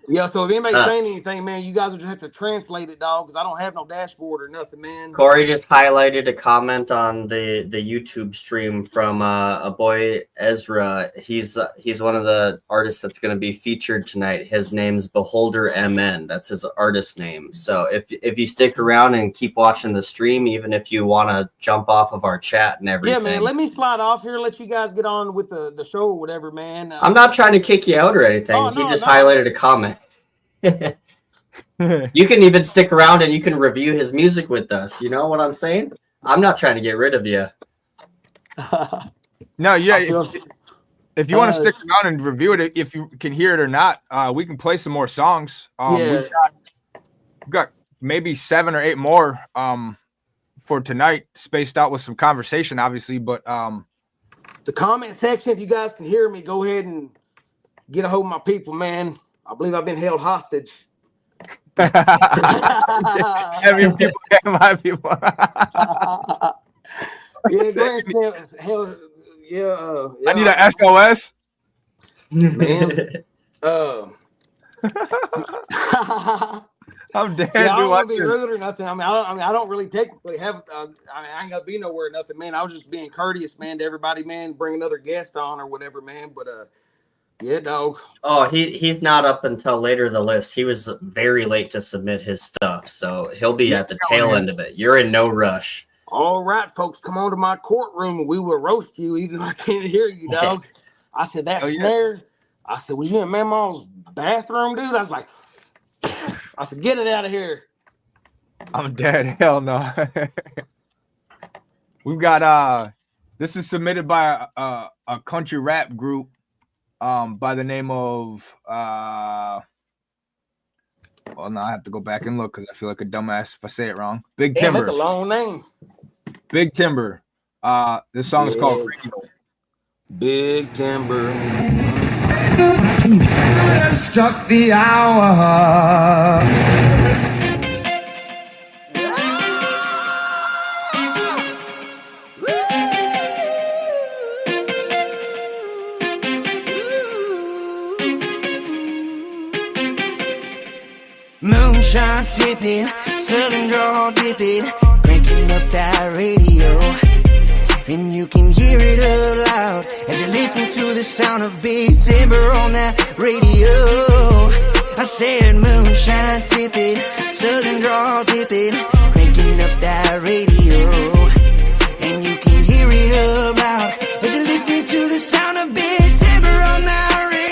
Yeah, so if anybody's saying anything, man, you guys will just have to translate it, dog, because I don't have no dashboard or nothing, man. Corey just highlighted a comment on the YouTube stream from a boy Ezra. He's one of the artists that's going to be featured tonight. His name's Beholder MN. That's his artist name. So if you stick around and keep watching the stream, even if you want to jump off of our chat and everything. Yeah, man, let me slide off here, let you guys get on with the show or whatever, man. I'm not trying to kick you out or anything. He just highlighted a comment. You can even stick around and you can review his music with us. You know what I'm saying? I'm not trying to get rid of you. No, yeah. I feel- If you want to stick around and review it, if you can hear it or not, we can play some more songs. Yeah. We've got maybe 7 or 8 more for tonight, spaced out with some conversation, obviously. But the comment section, if you guys can hear me, go ahead and get a hold of my people, man. I believe I've been held hostage. Having people, my people. Yeah, go ahead. Hell, yeah. I need an SOS. Man. I'm dead. Yeah, I don't want to dude. be rude or nothing. I mean, I don't really technically have. I ain't gonna be nowhere or nothing, man. I was just being courteous, man, to everybody, man. Bring another guest on or whatever, man. But yeah, dog. Oh, he's not up until later in the list. He was very late to submit his stuff, so he'll be at the tail end of it. You're in no rush. All right, folks, come on to my courtroom and we will roast you, even though I can't hear you, dog. I said that snare. I said, was you in Mama's bathroom, dude? I was like, I said, get it out of here. I'm dead. Hell no. We've got this is submitted by a country rap group by the name of well, now I have to go back and look because I feel like a dumbass if I say it wrong. Big Damn, Timber. that's a long name. Big Timber. This song is called Radio. Big Timber. Struck the hour. Moonshine sipping, southern drawl dipping, cranking up that radio. And you can hear it up loud as you listen to the sound of Big Timber on that radio. I said moonshine sipping, southern drawl dipping, cranking up that radio. And you can hear it up loud as you listen to the sound of Big Timber on that radio.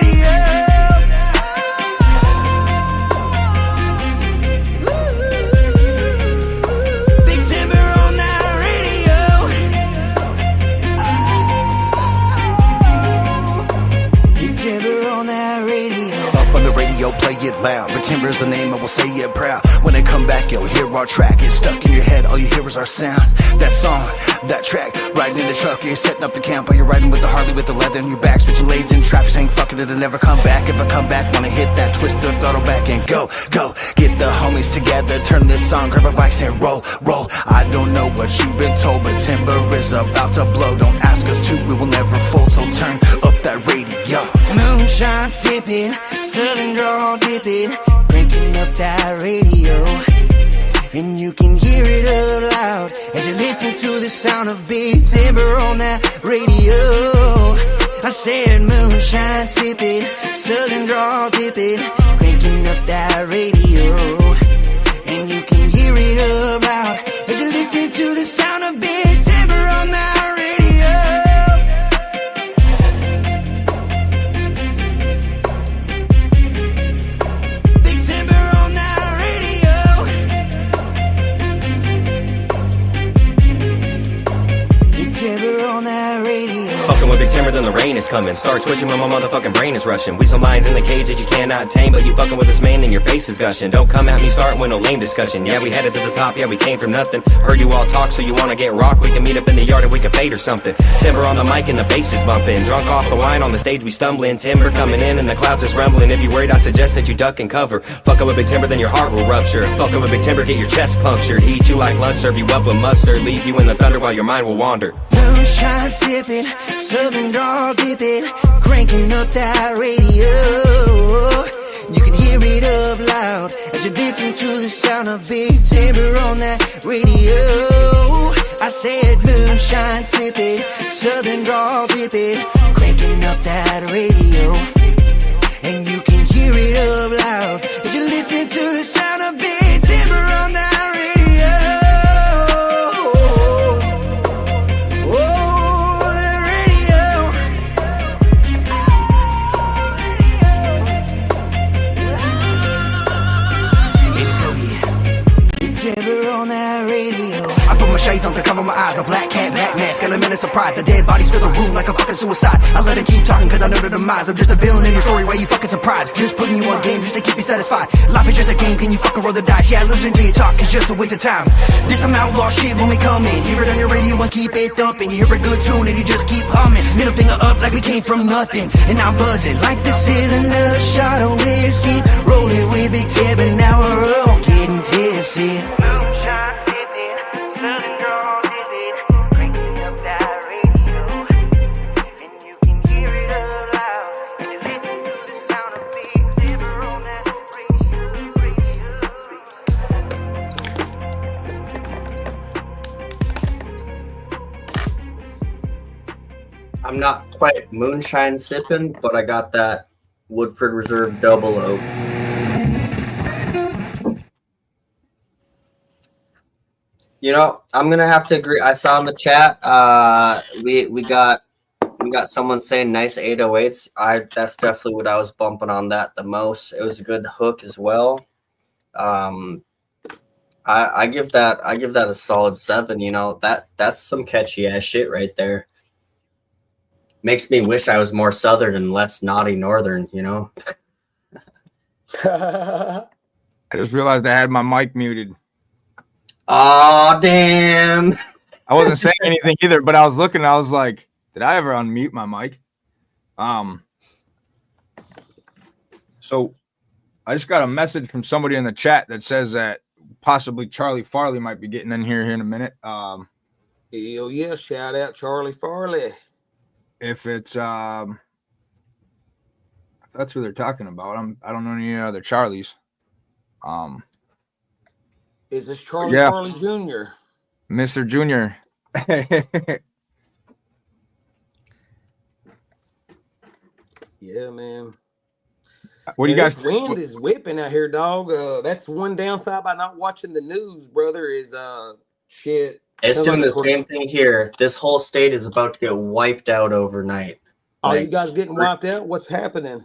Big Timber on that radio. Big Timber on that radio. Up on the radio, play it loud. But Timber's the name, I will say it proud. When I come back, you'll hear our track. It's stuck in your head, all you hear is our sound. That song, that track, riding in the truck, you're setting up the camp. While you're riding with the Harley with the leather in your back, switching lanes in traffic, saying fuck it, it'll never come back. If I come back, wanna hit that twister, throttle back and go. Get the homies together, turn this song, grab our bikes and roll. I don't know what you've been told, but Timber is about to blow. Don't ask us to, we will never fold, so turn up that radio. Moonshine sipping, southern drawl dipping, cranking up that radio. And you can hear it up loud as you listen to the sound of Big Timber on that radio. I said moonshine sipping, southern drawl dipping, cranking up that radio. And you can hear it up loud as you listen to the sound of Big Timber on that radio. Big Timber on that radio. Big Timber on that radio. Fucking with Big Timber, then the rain is coming. Start switching when my motherfucking brain is rushing. We some lions in the cage that you cannot tame, but you fucking with this man and your face is gushing. Don't come at me starting with no lame discussion. Yeah, we headed to the top, yeah, we came from nothing. Heard you all talk, so you wanna get rocked. We can meet up in the yard and we can fade or something. Timber on the mic and the bass is bumping. Drunk off the wine on the stage, we stumbling. Timber coming in and the clouds is rumbling. If you worried, I suggest that you duck and cover. Fucking with Big Timber, then your heart will rupture. Fucking with Big Timber, get your chest punctured. Eat you like lunch, serve you up with mustard. Leave you in the thunder while your mind will wander. Moonshine sipping, southern drawl dipping, cranking up that radio. You can hear it up loud as you listen to the sound of Big Timber on that radio. I said moonshine sipping, southern drawl dipping, cranking up that radio. And you can hear it up loud as you listen to the sound of Big Timber on that radio. Timber on that radio. I put my shades on to cover my eyes, a black cat, black mask, element of surprise. The dead bodies fill the room like a a fucking suicide. I let him keep talking cause I know the demise. I'm just a villain in your story where you fucking surprised. Just putting you on game just to keep you satisfied. Life is just a game, can you fucking roll the dice? Yeah, listening to you talk is just a waste of time. This some outlaw shit when we come in. Hear it on your radio and keep it thumping. You hear a good tune and you just keep humming. Middle finger up like we came from nothing. And I'm buzzing like this is another shot of whiskey. Rolling with Big Tip and now we're all getting tipsy. Moonshine sipping, southern draw dipping, cranking up that radio, and you can hear it aloud as you listen to the sound of Big Zipper on that radio. I'm not quite moonshine sipping, but I got that Woodford Reserve Double Oak. You know, I'm gonna have to agree. I saw in the chat, we got someone saying nice 808s. That's definitely what I was bumping on that the most. It was a good hook as well. I give that a solid 7. You know, that's some catchy ass shit right there. Makes me wish I was more southern and less naughty northern, you know. I just realized I had my mic muted. Oh damn! I wasn't saying anything either, but I was looking. I was like, "Did I ever unmute my mic?" So I just got a message from somebody in the chat that says that possibly Charlie Farley might be getting in here in a minute. Hell yeah! Shout out Charlie Farley. If it's that's who they're talking about. I don't know any other Charlies. Is this Charlie Farley Jr.? Mr. Jr. Yeah, man. What do you guys? This wind is whipping out here, dog. That's one downside by not watching the news, brother. Is shit. It's doing the same thing here. This whole state is about to get wiped out overnight. Are you guys getting wiped out? What's happening?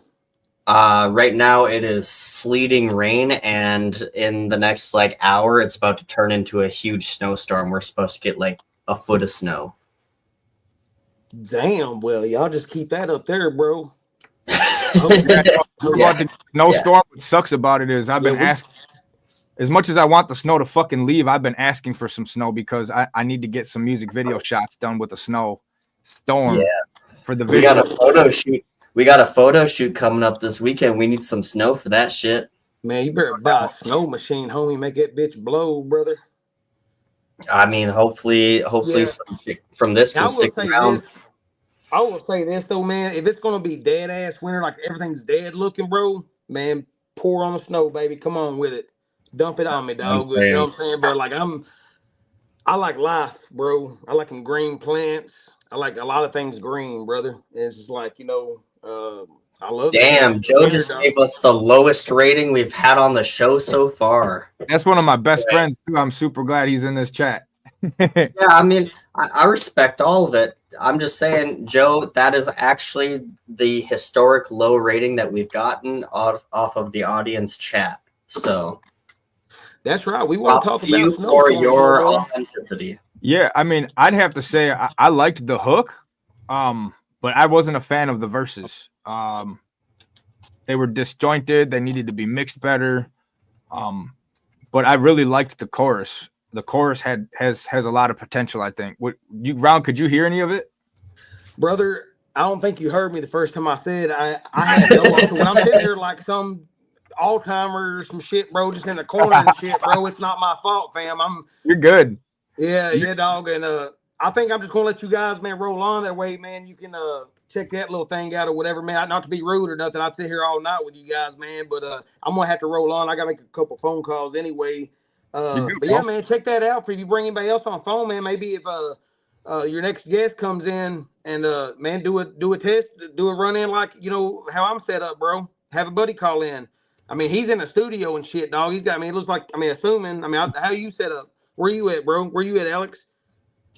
Right now it is sleeting rain, and in the next like hour, it's about to turn into a huge snowstorm. We're supposed to get like a foot of snow. Damn. Well, y'all just keep that up there, bro. Snowstorm. What sucks about it is I've been asking. As much as I want the snow to fucking leave, I've been asking for some snow because I need to get some music video shots done with a snow storm. Yeah. For the video. We got a photo shoot. We got a photo shoot coming up this weekend. We need some snow for that shit. Man, you better buy a snow machine, homie. Make that bitch blow, brother. I mean, hopefully some shit from this can stick around. I will say this though, man. If it's gonna be dead ass winter, like everything's dead looking, bro, man, pour on the snow, baby. Come on with it. Dump it on me, dog. You know what I'm saying, bro? Like I like life, bro. I like them green plants. I like a lot of things green, brother. And it's just like, you know, I love it. Damn, Joe just gave us the lowest rating we've had on the show so far. That's one of my best friends too. I'm super glad he's in this chat. Yeah, I mean, I respect all of it. I'm just saying, Joe, that is actually the historic low rating that we've gotten off of the audience chat. So that's right. We want to talk about you for your authenticity. Yeah, I mean, I'd have to say I liked the hook, but I wasn't a fan of the verses. They were disjointed. They needed to be mixed better. But I really liked the chorus. The chorus has a lot of potential, I think. Could you hear any of it? Brother, I don't think you heard me the first time I said I had no when I'm sitting here like some all-timer, some shit, bro, just in the corner and shit, bro. It's not my fault, fam. You're good. Yeah, dog. And I think I'm just gonna let you guys, man, roll on that way, man. You can check that little thing out or whatever, man. Not to be rude or nothing. I'd sit here all night with you guys, man. But I'm gonna have to roll on. I gotta make a couple phone calls anyway. But yeah, man, check that out. For if you bring anybody else on phone, man, maybe if your next guest comes in and man, do a test, do a run in like you know how I'm set up, bro. Have a buddy call in. I mean, he's in a studio and shit, dog. He's got. I mean, it looks like. I mean, assuming. I mean, how you set up? Where you at, bro? Where you at, Alex?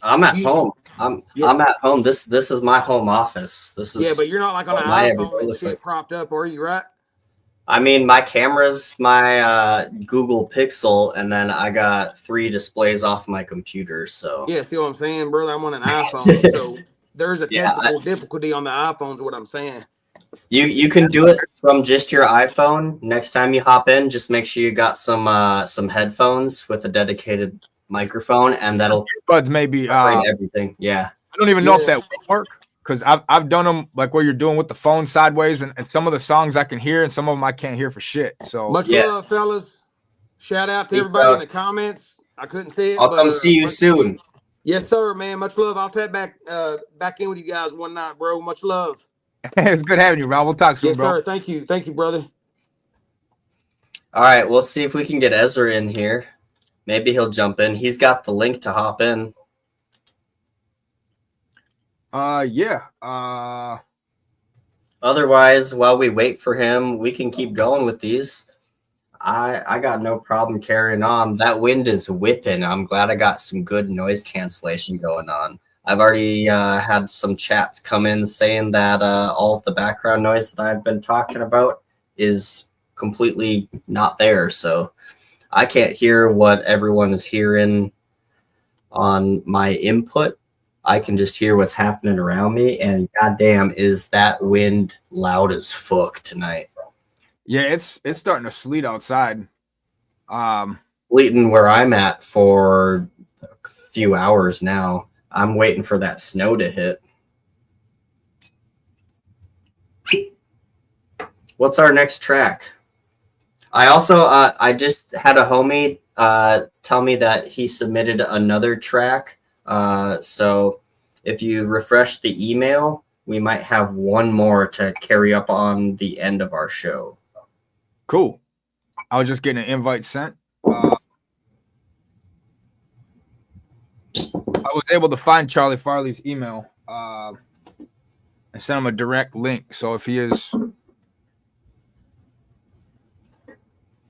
I'm at home. I'm at home. This is my home office. This is but you're not like on an iPhone and shit propped up, are you? Right? I mean, my camera's my Google Pixel, and then I got 3 displays off my computer. So yeah, see what I'm saying, brother? I'm on an iPhone, so there's a technical difficulty on the iPhones. Is what I'm saying. You can do it from just your iPhone. Next time you hop in, just make sure you got some headphones with a dedicated microphone, and that'll but maybe everything. Yeah, I don't even know if that will work, because I've done them like what you're doing with the phone sideways, and some of the songs I can hear, and some of them I can't hear for shit. So much love, fellas. Shout out to everybody in the comments. I couldn't see it. I'll come see you soon. Yes, sir, man. Much love. I'll tap back in with you guys one night, bro. Much love. It's good having you, Rob. We'll talk soon, bro. Sir. Thank you, brother. All right, we'll see if we can get Ezra in here. Maybe he'll jump in. He's got the link to hop in. Yeah. Otherwise, while we wait for him, we can keep going with these. I got no problem carrying on. That wind is whipping. I'm glad I got some good noise cancellation going on. I've already had some chats come in saying that all of the background noise that I've been talking about is completely not there. So I can't hear what everyone is hearing on my input. I can just hear what's happening around me. And goddamn, is that wind loud as fuck tonight. Yeah, it's starting to sleet outside. Sleeting where I'm at for a few hours now. I'm waiting for that snow to hit. What's our next track? I also I just had a homie tell me that he submitted another track. So if you refresh the email, we might have one more to carry up on the end of our show. Cool. I was just getting an invite sent. I was able to find Charlie Farley's email and send him a direct link. So if he is,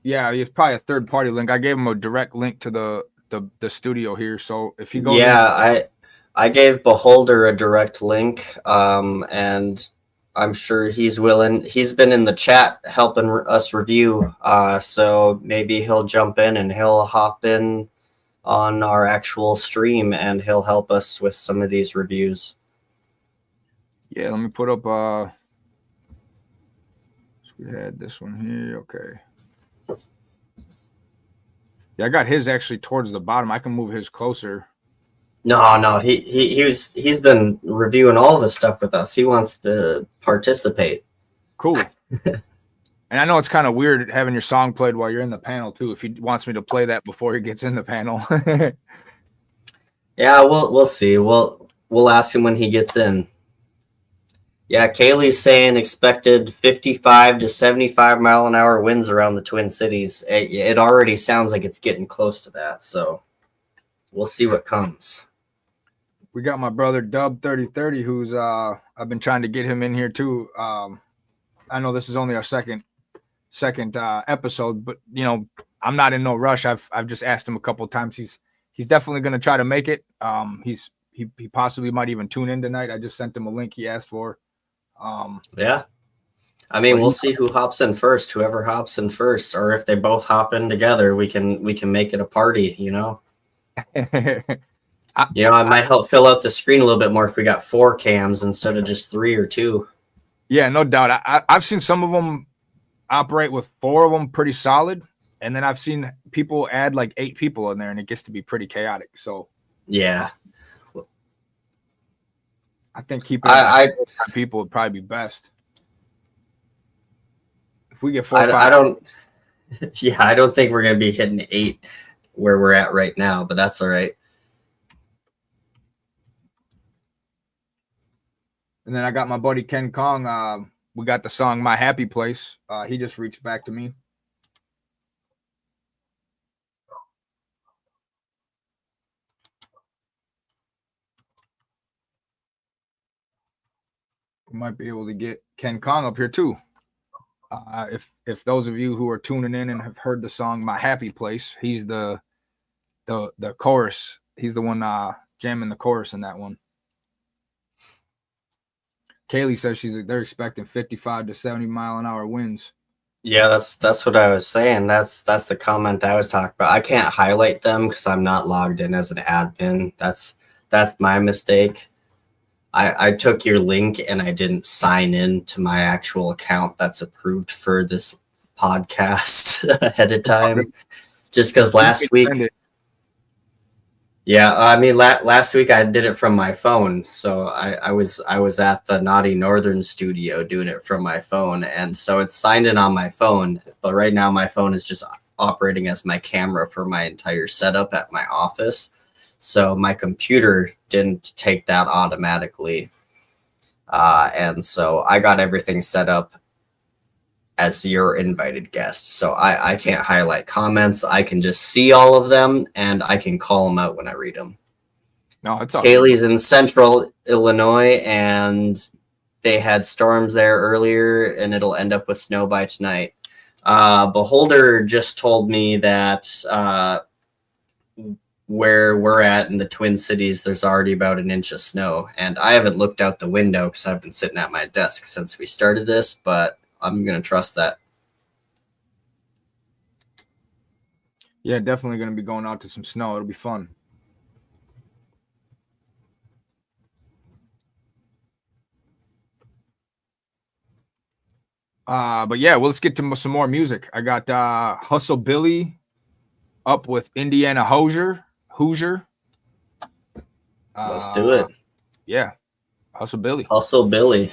yeah, he's probably a third party link. I gave him a direct link to the studio here. So if he goes, I gave Beholder a direct link, and I'm sure he's willing. He's been in the chat helping us review, so maybe he'll jump in and he'll hop in on our actual stream and he'll help us with some of these reviews. Yeah, let me put up so we had this one here. Okay. Yeah, I got his actually towards the bottom. I can move his closer. No, he's been reviewing all the stuff with us. He wants to participate. Cool. And I know it's kind of weird having your song played while you're in the panel too. If he wants me to play that before he gets in the panel. Yeah, we'll see. We'll ask him when he gets in. Yeah, Kaylee's saying expected 55 to 75 mile an hour winds around the Twin Cities. It already sounds like it's getting close to that. So we'll see what comes. We got my brother Dub 3030, who's I've been trying to get him in here too. I know this is only our second episode, but you know, I'm not in no rush. I've just asked him a couple of times. He's definitely going to try to make it. He possibly might even tune in tonight. I just sent him a link he asked for. Yeah, I mean, we'll see who hops in first. Whoever hops in first, or if they both hop in together, we can make it a party. You know. I might help fill out the screen a little bit more if we got 4 cams instead of just 3 or 2. Yeah, no doubt. I've seen some of them operate with 4 of them pretty solid, and then I've seen people add like 8 people in there, and it gets to be pretty chaotic. So yeah, I think keeping people would probably be best. If we get 4 or 5, I don't. Yeah, I don't think we're gonna be hitting 8 where we're at right now, but that's all right. And then I got my buddy Ken Kong. We got the song My Happy Place. He just reached back to me. We might be able to get Ken Kong up here too. If those of you who are tuning in and have heard the song My Happy Place, he's the chorus. He's the one jamming the chorus in that one. Kaylee says they're expecting 55 to 70 mile an hour winds. Yeah, that's what I was saying. That's the comment I was talking about. I can't highlight them because I'm not logged in as an admin. That's my mistake. I took your link and I didn't sign in to my actual account that's approved for this podcast ahead of time, just because last week. Yeah, I mean, last week I did it from my phone, so I was at the Naughty Northern studio doing it from my phone, and so it's signed in on my phone. But right now, my phone is just operating as my camera for my entire setup at my office. So my computer didn't take that automatically, and so I got everything set up as your invited guest. So I can't highlight comments. I can just see all of them, and I can call them out when I read them. No, it's all Kaylee's in Central Illinois, and they had storms there earlier, and it'll end up with snow by tonight. Beholder just told me that where we're at in the Twin Cities, there's already about an inch of snow, and I haven't looked out the window because I've been sitting at my desk since we started this, but I'm going to trust that. Yeah, definitely going to be going out to some snow. It'll be fun. But yeah, well, let's get to some more music. I got Hustle Billy up with Indiana Hoosier. Let's do it. Yeah, Hustle Billy. Hustle Billy.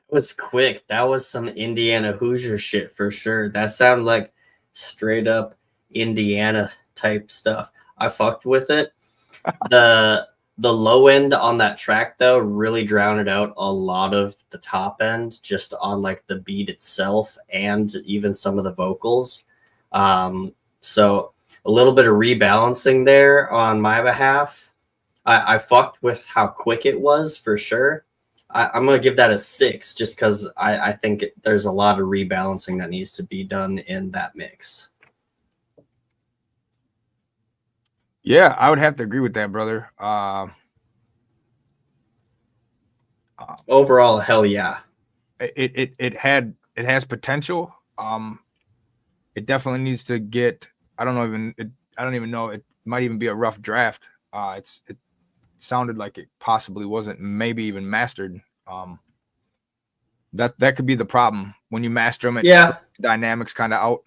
Was quick. That was some Indiana Hoosier shit for sure. That sounded like straight up Indiana type stuff. I fucked with it. The low end on that track though really drowned out a lot of the top end just on like the beat itself and even some of the vocals. So a little bit of rebalancing there on my behalf. I fucked with how quick it was for sure. I'm going to give that a 6 just because I think there's a lot of rebalancing that needs to be done in that mix. Yeah, I would have to agree with that, brother. Overall, hell yeah. It has potential. It definitely needs to get. I don't even know. It might even be a rough draft. It sounded like it possibly wasn't maybe even mastered. That could be the problem when you master them. Yeah, dynamics kind of out.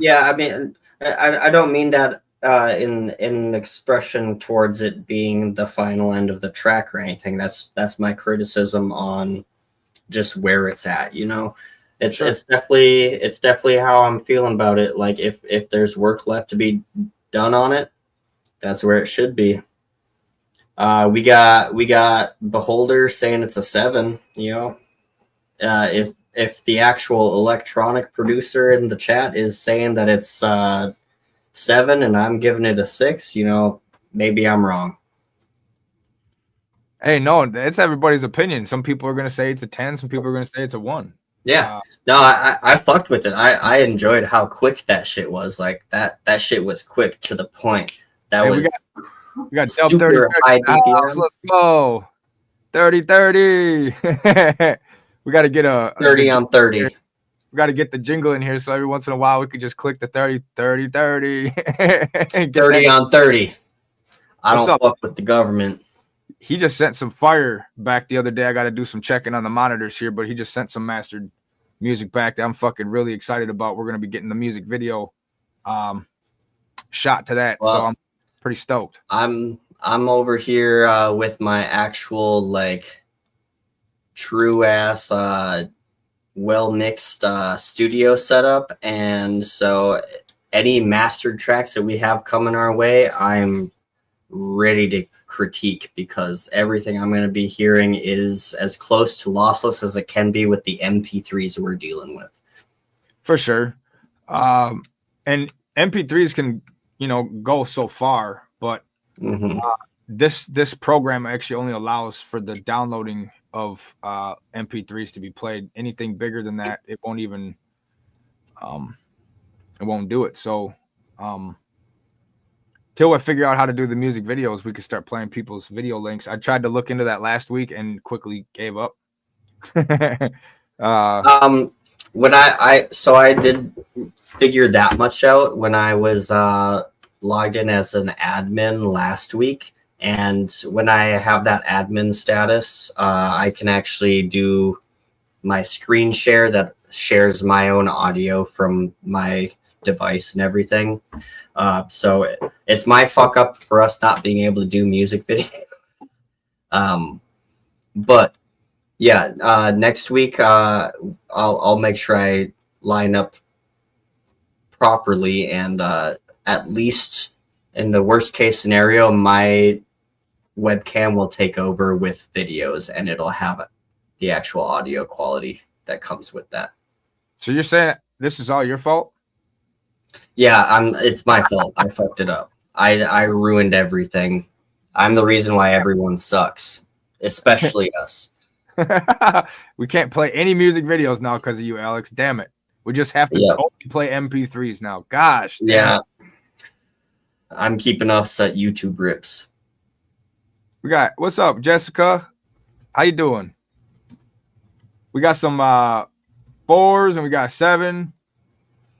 Yeah, I mean, I don't mean that in an expression towards it being the final end of the track or anything. That's my criticism on just where it's at. You know, it's definitely how I'm feeling about it. Like if there's work left to be done on it, that's where it should be. We got Beholder saying it's a 7. You know, if the actual electronic producer in the chat is saying that it's 7 and I'm giving it a 6, you know, maybe I'm wrong. Hey, no, it's everybody's opinion. Some people are gonna say it's a 10. Some people are gonna say it's a 1. Yeah, no, I fucked with it. I enjoyed how quick that shit was. Like that shit was quick to the point. That hey, was we got Del 30 high BPM. Let's go 30. We got to get a 30 on 30. We got to get the jingle in here, so every once in a while we could just click the 30 30 on 30. I don't fuck with the government. He just sent some fire back the other day. I got to do some checking on the monitors here, but he just sent some mastered music back that I'm fucking really excited about. We're going to be getting the music video shot to that, well, so I'm pretty stoked. I'm over here with my actual like true ass well mixed studio setup, and so any mastered tracks that we have coming our way, I'm ready to critique, because everything I'm going to be hearing is as close to lossless as it can be with the MP3s we're dealing with. For sure. And MP3s can, you know, go so far, but this program actually only allows for the downloading of MP3s to be played. Anything bigger than that, it won't even it won't do it. So till I figure out how to do the music videos, we could start playing people's video links. I tried to look into that last week and quickly gave up. When I did figure that much out when I was logged in as an admin last week. And when I have that admin status, I can actually do my screen share that shares my own audio from my device and everything. So it's my fuck up for us not being able to do music videos. But yeah, next week I'll make sure I line up properly, and at least in the worst case scenario, my webcam will take over with videos, and it'll have the actual audio quality that comes with that. So you're saying this is all your fault? Yeah, it's my fault. I fucked it up. I ruined everything. I'm the reason why everyone sucks, especially us. We can't play any music videos now because of you, Alex. Damn it. We just have to only play MP3s now. Gosh. Yeah. I'm keeping us at YouTube rips. We got, what's up, Jessica? How you doing? We got some 4s and we got 7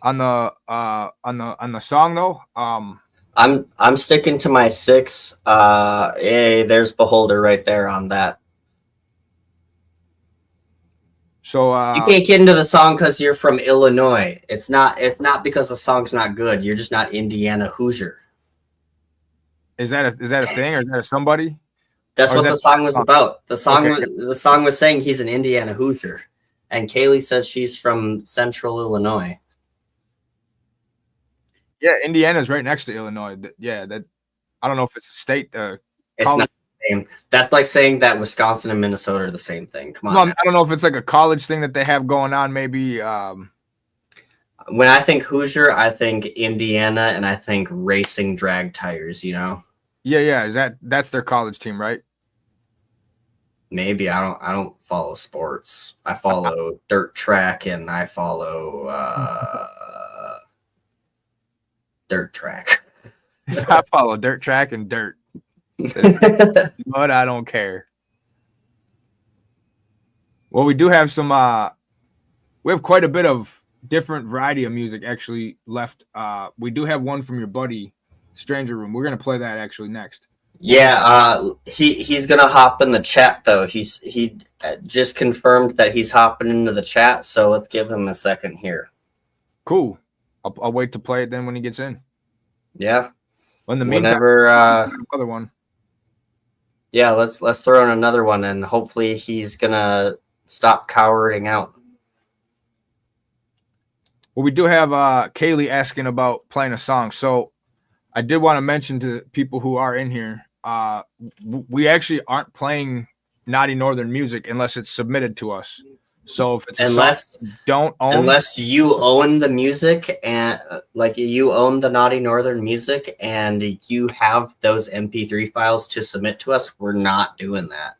on the song though. I'm sticking to my 6. Hey, there's Beholder right there on that. So you can't get into the song because you're from Illinois. It's not because the song's not good. You're just not Indiana Hoosier. Is that a thing, or is that a somebody? That's what the song was about. The song was saying he's an Indiana Hoosier, and Kaylee says she's from Central Illinois. Yeah, Indiana's right next to Illinois. Yeah, that I don't know if it's a state. It's not the same. That's like saying that Wisconsin and Minnesota are the same thing. Come on. No, I don't know if it's like a college thing that they have going on. Maybe. When I think Hoosier, I think Indiana, and I think racing drag tires. You know. Yeah. That's their college team, right? Maybe I don't follow sports. I follow dirt track, and I follow dirt track. I follow dirt track and dirt. But I don't care. Well, we do have some we have quite a bit of different variety of music actually left. We do have one from your buddy Stranger Room. We're gonna play that actually next. Yeah, he's gonna hop in the chat though. He just confirmed that he's hopping into the chat, so let's give him a second here. Cool. I'll wait to play it then when he gets in. Yeah. In the Whenever, meantime, another one. Yeah, let's throw in another one, and hopefully he's gonna stop cowering out. Well, we do have Kaylee asking about playing a song, so I did want to mention to people who are in here, we actually aren't playing Naughty Northern music unless it's submitted to us. So if it's unless you own the music and like you own the Naughty Northern music and you have those MP3 files to submit to us, we're not doing that.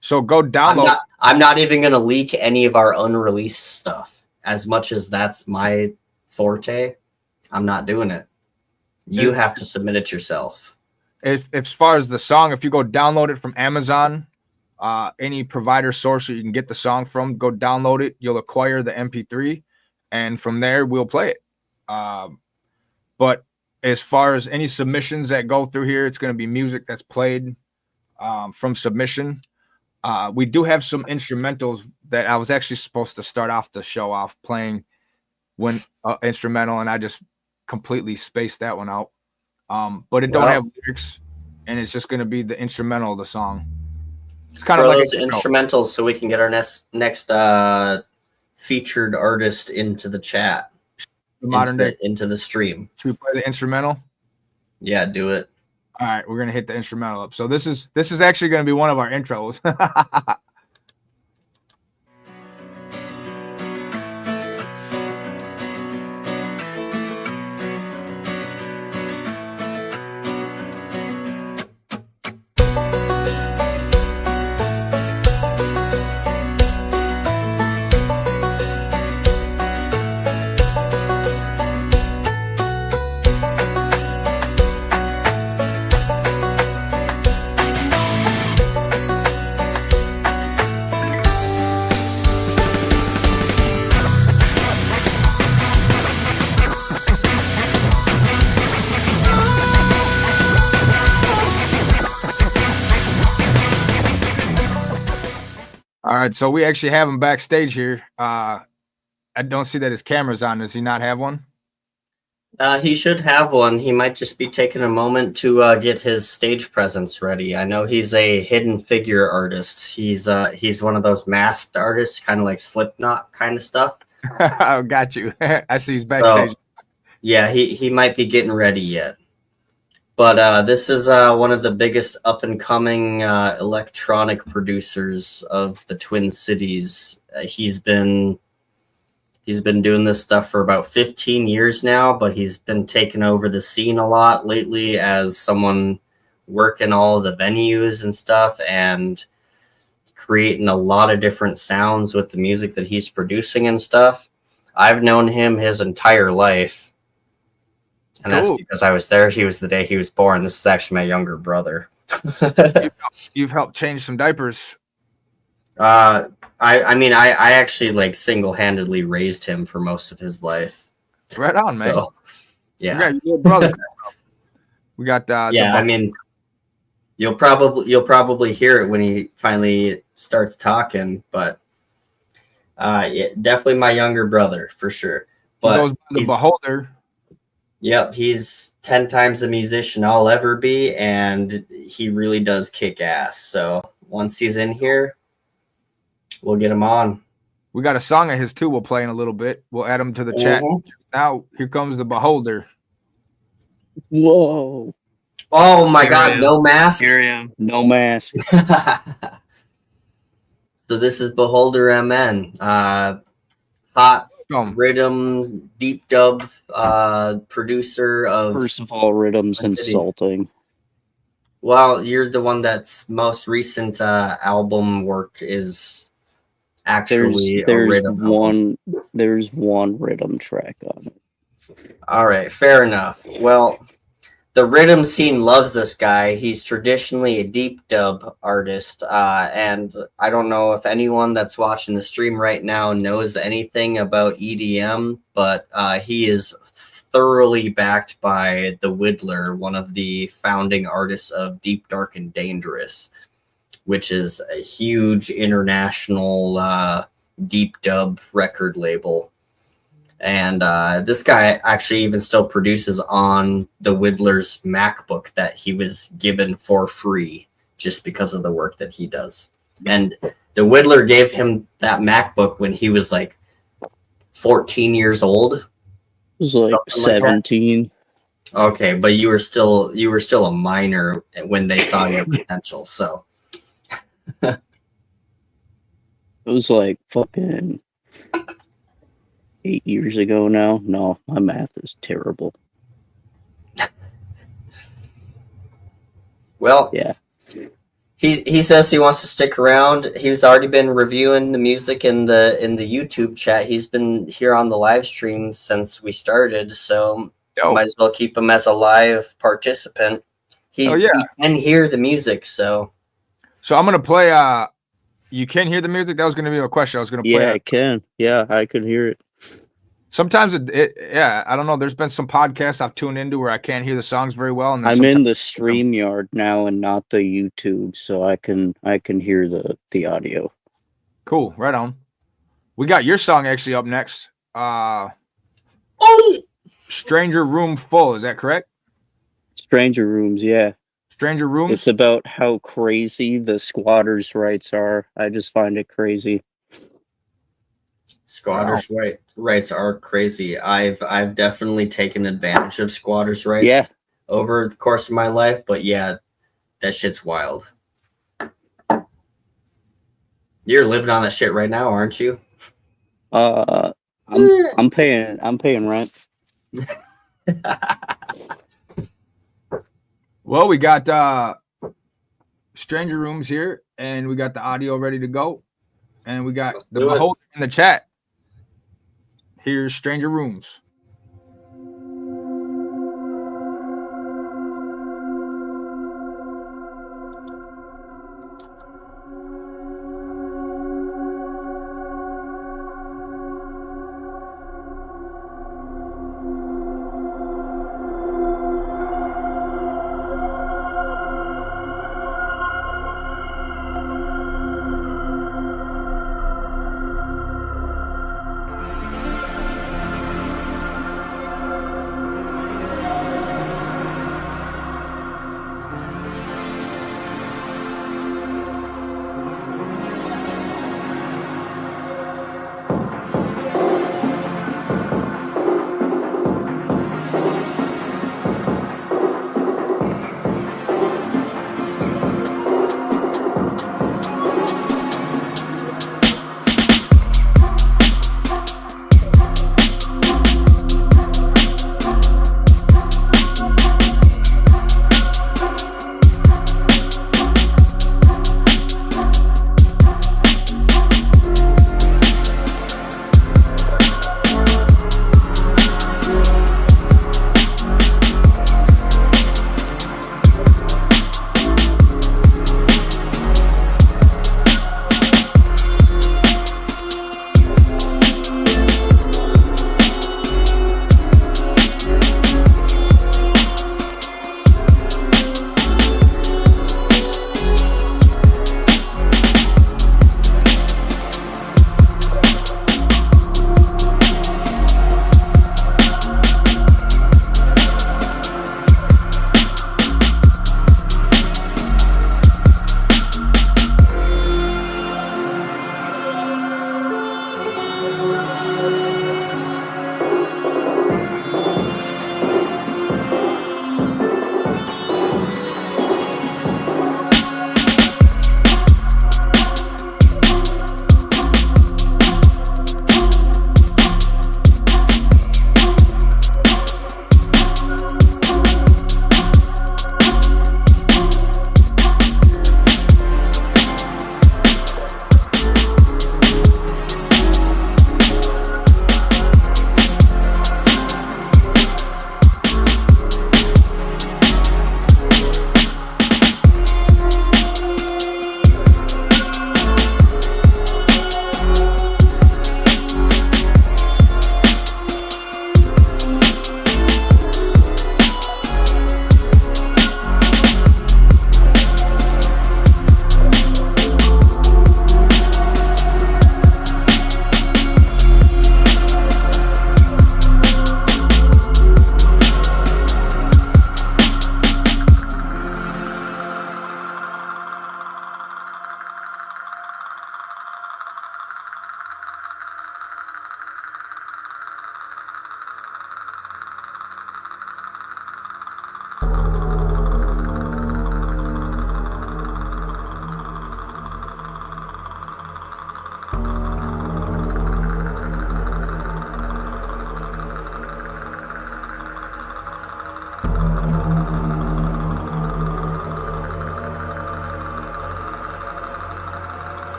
So go download. I'm not even going to leak any of our unreleased stuff. As much as that's my forte, I'm not doing it. You have to submit it yourself. As far as the song, if you go download it from Amazon, any provider source that you can get the song from, go download it. You'll acquire the MP3, and from there we'll play it. But as far as any submissions that go through here, it's going to be music that's played from submission. We do have some instrumentals that I was actually supposed to start off the show off playing when instrumental, and I just completely spaced that one out. But it don't have lyrics, and it's just going to be the instrumental of the song. It's kind of like those instrumentals, so we can get our next featured artist into the chat, into the stream. Should we play the instrumental? Yeah, do it. All right, we're gonna hit the instrumental up. So this is actually gonna be one of our intros. All right, so we actually have him backstage here. I don't see that his camera's on. Does he not have one? He should have one. He might just be taking a moment to get his stage presence ready. I know he's a hidden figure artist. He's one of those masked artists, kind of like Slipknot kind of stuff. Oh, got you. I see he's backstage. So, yeah, he might be getting ready yet. But this is one of the biggest up-and-coming electronic producers of the Twin Cities. He's been doing this stuff for about 15 years now, but he's been taking over the scene a lot lately as someone working all the venues and stuff and creating a lot of different sounds with the music that he's producing and stuff. I've known him his entire life. And that's because I was there. He was the day he was born. This is actually my younger brother. You've helped change some diapers. I actually like single-handedly raised him for most of his life. Right on, man. So, yeah. Your brother. We got I mean, you'll probably hear it when he finally starts talking, but yeah, definitely my younger brother for sure. But he goes by the Beholder. Yep, he's 10 times the musician I'll ever be, and he really does kick ass. So once he's in here, we'll get him on. We got a song of his too. We'll play in a little bit. We'll add him to the chat. Now here comes the Beholder. Whoa! Oh my God! No mask. Here I am. No mask. So this is Beholder MN. Hot rhythms, deep dub producer of. First of all, rhythms insulting. Well, you're the one that's most recent album work is actually there's a rhythm. There's one rhythm track on it. All right, fair enough. Well, the rhythm scene loves this guy. He's traditionally a deep dub artist, and I don't know if anyone that's watching the stream right now knows anything about EDM, but he is thoroughly backed by the Whittler, one of the founding artists of Deep, Dark, and Dangerous, which is a huge international deep dub record label. And this guy actually even still produces on the Whittler's MacBook that he was given for free just because of the work that he does. And the Whittler gave him that MacBook when he was like 14 years old. It was like 17. Okay, but you were still a minor when they saw your potential. So it was like fucking 8 years ago now. No, my math is terrible. Well, yeah. He says he wants to stick around. He's already been reviewing the music in the YouTube chat. He's been here on the live stream since we started, so might as well keep him as a live participant. He can hear the music, so I'm gonna play. You can hear the music. That was gonna be a question. I was gonna play. Yeah, I can. Yeah, I can hear it. Sometimes I don't know. There's been some podcasts I've tuned into where I can't hear the songs very well. And I'm in the StreamYard now and not the YouTube, so I can hear the audio. Cool, right on. We got your song actually up next. Stranger Room Full, is that correct? Stranger Rooms, yeah. Stranger Rooms? It's about how crazy the squatters' rights are. I just find it crazy. Squatters' rights are crazy. I've definitely taken advantage of squatters' rights over the course of my life, but yeah, that shit's wild. You're living on that shit right now, aren't you? I'm paying rent. Well, we got Stranger Rooms here, and we got the audio ready to go, and we got the beholder in the chat. Here's Stranger Rooms.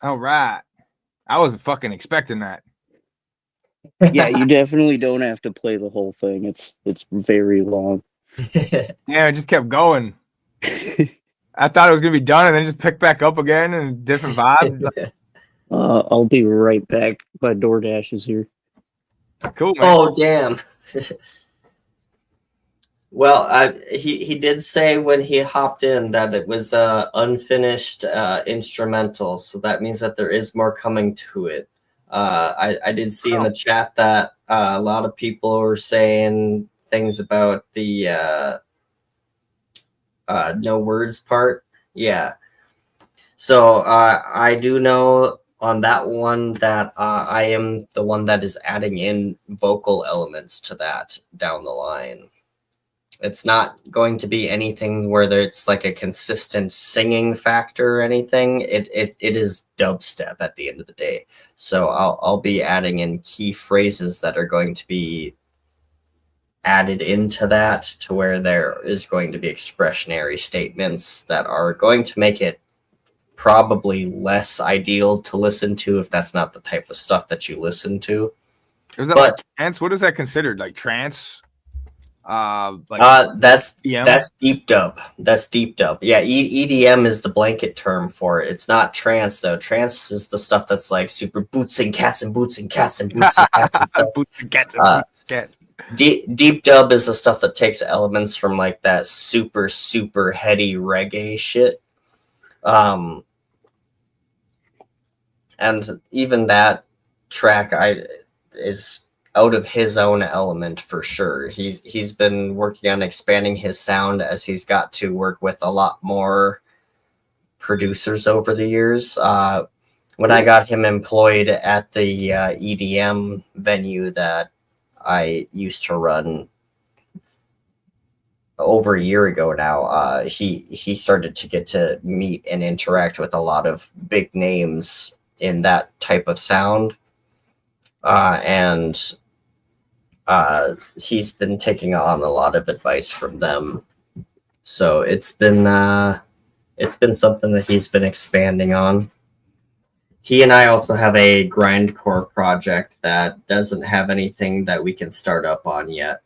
All right. I wasn't fucking expecting that. Yeah, you definitely don't have to play the whole thing. It's very long. Yeah, it just kept going. I thought it was gonna be done, and then just pick back up again and different vibe. I'll be right back. My DoorDash is here. Cool, man. Oh, damn. Well, he did say when he hopped in that it was unfinished instrumental, so that means that there is more coming to it. I did see in the chat that a lot of people were saying things about the no words part. Yeah. So I do know on that one that I am the one that is adding in vocal elements to that down the line. It's not going to be anything where it's like a consistent singing factor or anything. It is dubstep at the end of the day. So I'll be adding in key phrases that are going to be added into that, to where there is going to be expressionary statements that are going to make it probably less ideal to listen to if that's not the type of stuff that you listen to. Is that like trance? What is that considered? Like trance? That's EDM? That's deep dub. That's deep dub. Yeah, EDM is the blanket term for it. It's not trance though. Trance is the stuff that's like super boots and cats and boots and cats and boots and cats and stuff. Boots and cats and boots and cats. Deep dub is the stuff that takes elements from like that super heady reggae shit. And even that track is out of his own element for sure. He's been working on expanding his sound as he's got to work with a lot more producers over the years. When I got him employed at the EDM venue that I used to run over a year ago now, he started to get to meet and interact with a lot of big names in that type of sound. And he's been taking on a lot of advice from them. So it's been something that he's been expanding on. He and I also have a grindcore project that doesn't have anything that we can start up on yet.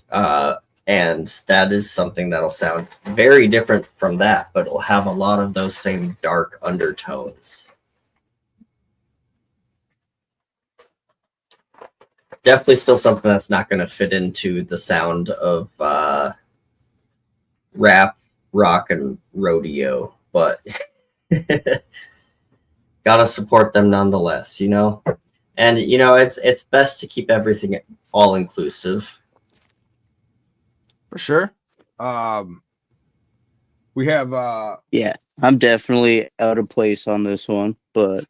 And that is something that'll sound very different from that, but it'll have a lot of those same dark undertones. Definitely still something that's not going to fit into the sound of rap, rock, and rodeo, but gotta support them nonetheless, you know? And, you know, it's best to keep everything all inclusive. For sure. We have Yeah, I'm definitely out of place on this one, but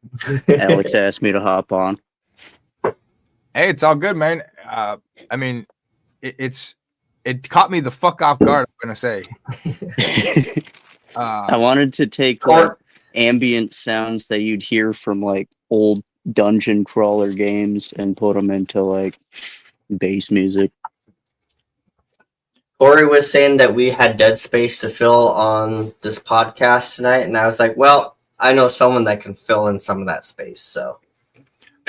Alex asked me to hop on. Hey, it's all good, man. I mean, it caught me the fuck off guard, I'm gonna say. I wanted to take like ambient sounds that you'd hear from like old dungeon crawler games and put them into like bass music. Corey was saying that we had dead space to fill on this podcast tonight, and I was like, well, I know someone that can fill in some of that space, so.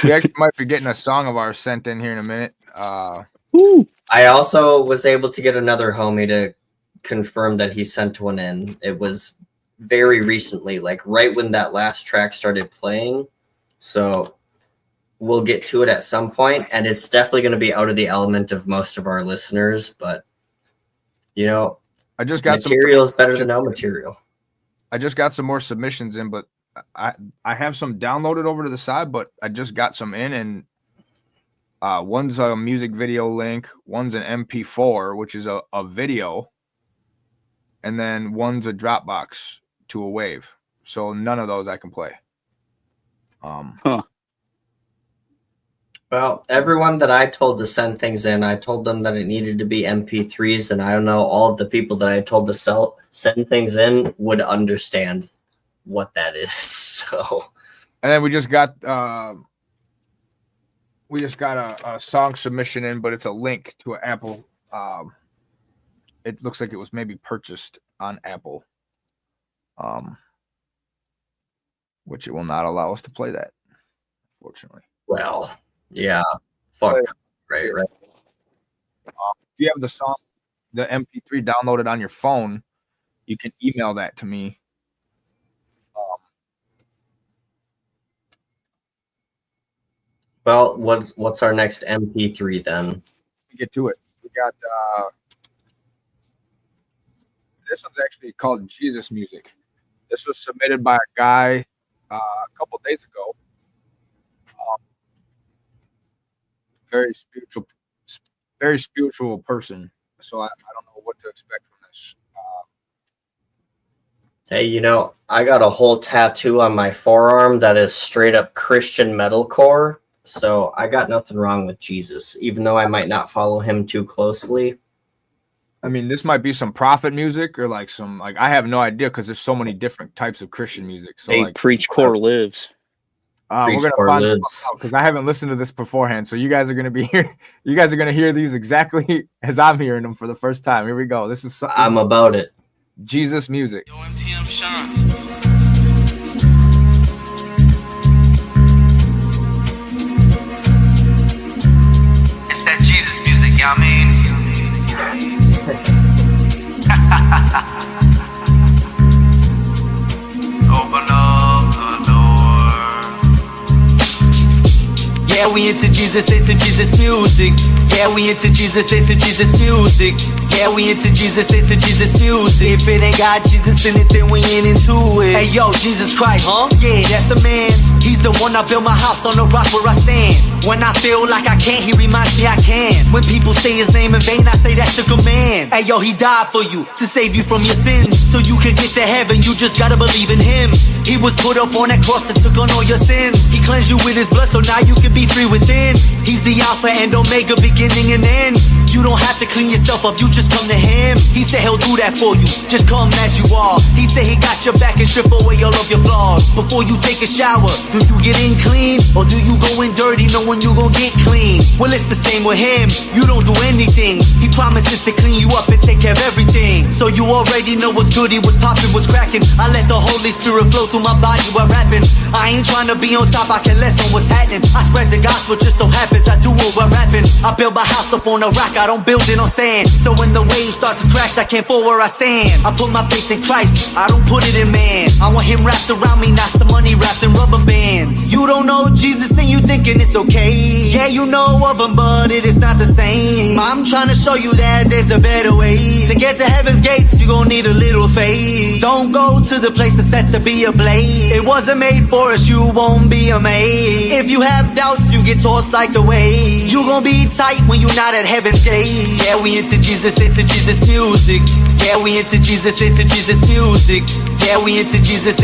We actually might be getting a song of ours sent in here in a minute. I also was able to get another homie to confirm that he sent one in. It was very recently, like right when that last track started playing. So we'll get to it at some point, and it's definitely going to be out of the element of most of our listeners, but you know, I just got material is better than no material. I just got some more submissions in, but I have some downloaded over to the side, but I just got some in, and one's a music video link, one's an MP4, which is a video, and then one's a Dropbox to a wave. So none of those I can play. Well, everyone that I told to send things in, I told them that it needed to be MP3s, and I don't know, all of the people that I told to send things in would understand what that is. So, and then we just got a song submission in, but it's a link to an Apple. It looks like it was maybe purchased on Apple. which it will not allow us to play that, fortunately. Well, yeah. Fuck. Right. If you have the song, the MP3 downloaded on your phone, you can email that to me. Well, what's our next MP3 then? Get to it. We got this one's actually called Jesus Music. This was submitted by a guy a couple days ago. Very spiritual person. So I don't know what to expect from this. Hey, you know, I got a whole tattoo on my forearm that is straight up Christian metalcore. So I got nothing wrong with Jesus, even though I might not follow him too closely. I mean, this might be some prophet music or like some, like, I have no idea because there's so many different types of Christian music. So hey, like, Preachcore lives. We're gonna find out because I haven't listened to this beforehand. So you guys are gonna be here. You guys are gonna hear these exactly as I'm hearing them for the first time. Here we go. This is I'm about it. Jesus Music. Yo, MTM Sean. It's that Jesus music, y'all mean? Open up the door. Yeah, we into Jesus music. Yeah, we into Jesus music. Yeah, we into Jesus music. If it ain't got Jesus in it, then we ain't into it. Hey, yo, Jesus Christ, huh? Yeah, that's the man. He's the one I built my house on the rock where I stand. When I feel like I can't, he reminds me I can. When people say his name in vain, I say that's a good man. Hey, yo, he died for you, to save you from your sins. So you can get to heaven, you just gotta believe in him. He was put up on that cross and took on all your sins. He cleansed you with his blood, so now you can be free within. He's the Alpha and Omega, beginning and end. You don't have to clean yourself up, you just come to him. He said he'll do that for you, just come as you are. He said he got your back and strip away all of your flaws. Before you take a shower, do you get in clean? Or do you go in dirty knowing you gon' get clean? Well, it's the same with him, you don't do anything. He promises to clean you up and take care of everything. So you already know what's good, he was popping, was cracking. I let the Holy Spirit flow through my body while rapping. I ain't trying to be on top, I can less on what's happening. I spread the gospel, just so happens I do it while rapping. I build my house up on a rock, I don't build it on sand. So when the waves start to crash, I can't fall where I stand. I put my faith in Christ, I don't put it in man. I want him wrapped around me, not some money wrapped in rubber bands. You don't know Jesus and you thinking it's okay. Yeah, you know of him, but it is not the same. I'm trying to show you that there's a better way. To get to heaven's gates, you gon' need a little faith. Don't go to the place that's set to be a blade. It wasn't made for us, you won't be amazed. If you have doubts, you get tossed like the wave. You gon' be tight when you're not at heaven's gate. Yeah, we into Jesus music. Yeah, we into Jesus music. Yeah, we into Jesus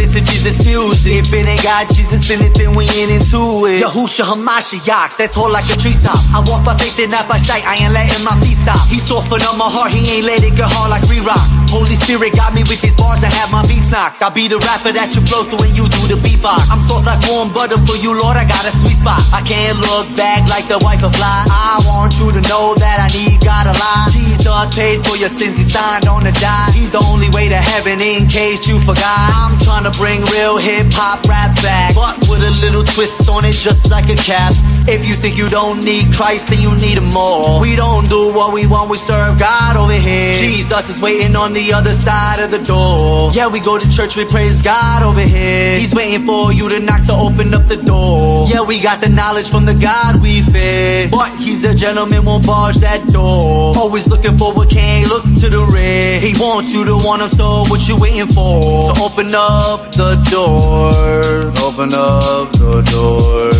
music. If it ain't got Jesus in it, then we ain't into it. Yahusha Hamashiach, that tall like a treetop. I walk by faith and not by sight, I ain't letting my feet stop. He softened up my heart, he ain't let it get hard like re-rock. Holy Spirit got me with these bars and have my beats knocked. I be the rapper that you flow through and you do the beatbox. I'm soft like warm butter for you, Lord, I got a sweet spot. I can't look back like the wife of fly. I want you to know that I need God a lot. Jesus paid for your sins, he signed on to die. He's the only way to heaven in case you forgot. I'm trying to bring real hip-hop rap back, but with a little twist on it just like a cap. If you think you don't need Christ, then you need him more. We don't do what we want, we serve God over here. Jesus is waiting on the other side of the door. Yeah, we go to church, we praise God over here. He's waiting for you to knock to open up the door. Yeah, we got the knowledge from the God we fear, but he's a gentleman, won't barge that door. Always looking forward, can't look to the rear. He wants you to want him, so what you waiting for? So open up the door. Open up the door.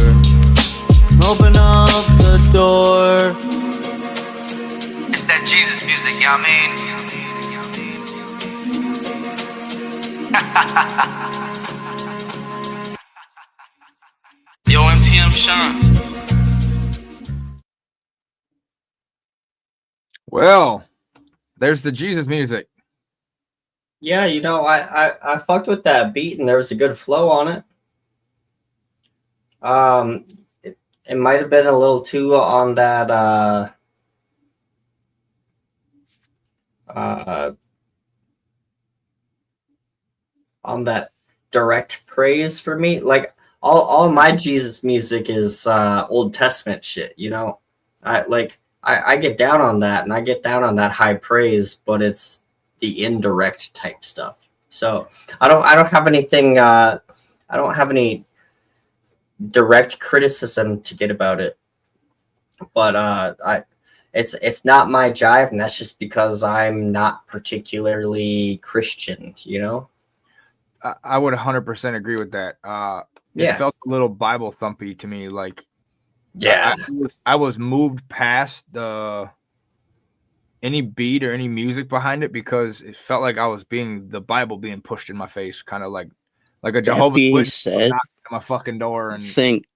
Open up the door. It's that Jesus music, y'all mean? Yo, MTM Sean. Well, there's the Jesus music. Yeah, you know, I fucked with that beat and there was a good flow on it. It might have been a little too on that on that direct praise for me. Like all my Jesus music is Old Testament shit, you know. I get down on that, and I get down on that high praise, but it's the indirect type stuff. So I don't have anything I don't have any direct criticism to get about it. But it's not my jive, and that's just because I'm not particularly Christian, you know. I would 100% agree with that. It felt a little Bible thumpy to me. Like, I was moved past any beat or any music behind it because it felt like I was the Bible being pushed in my face, kind of like a Jehovah's Witness knocking at my fucking door. And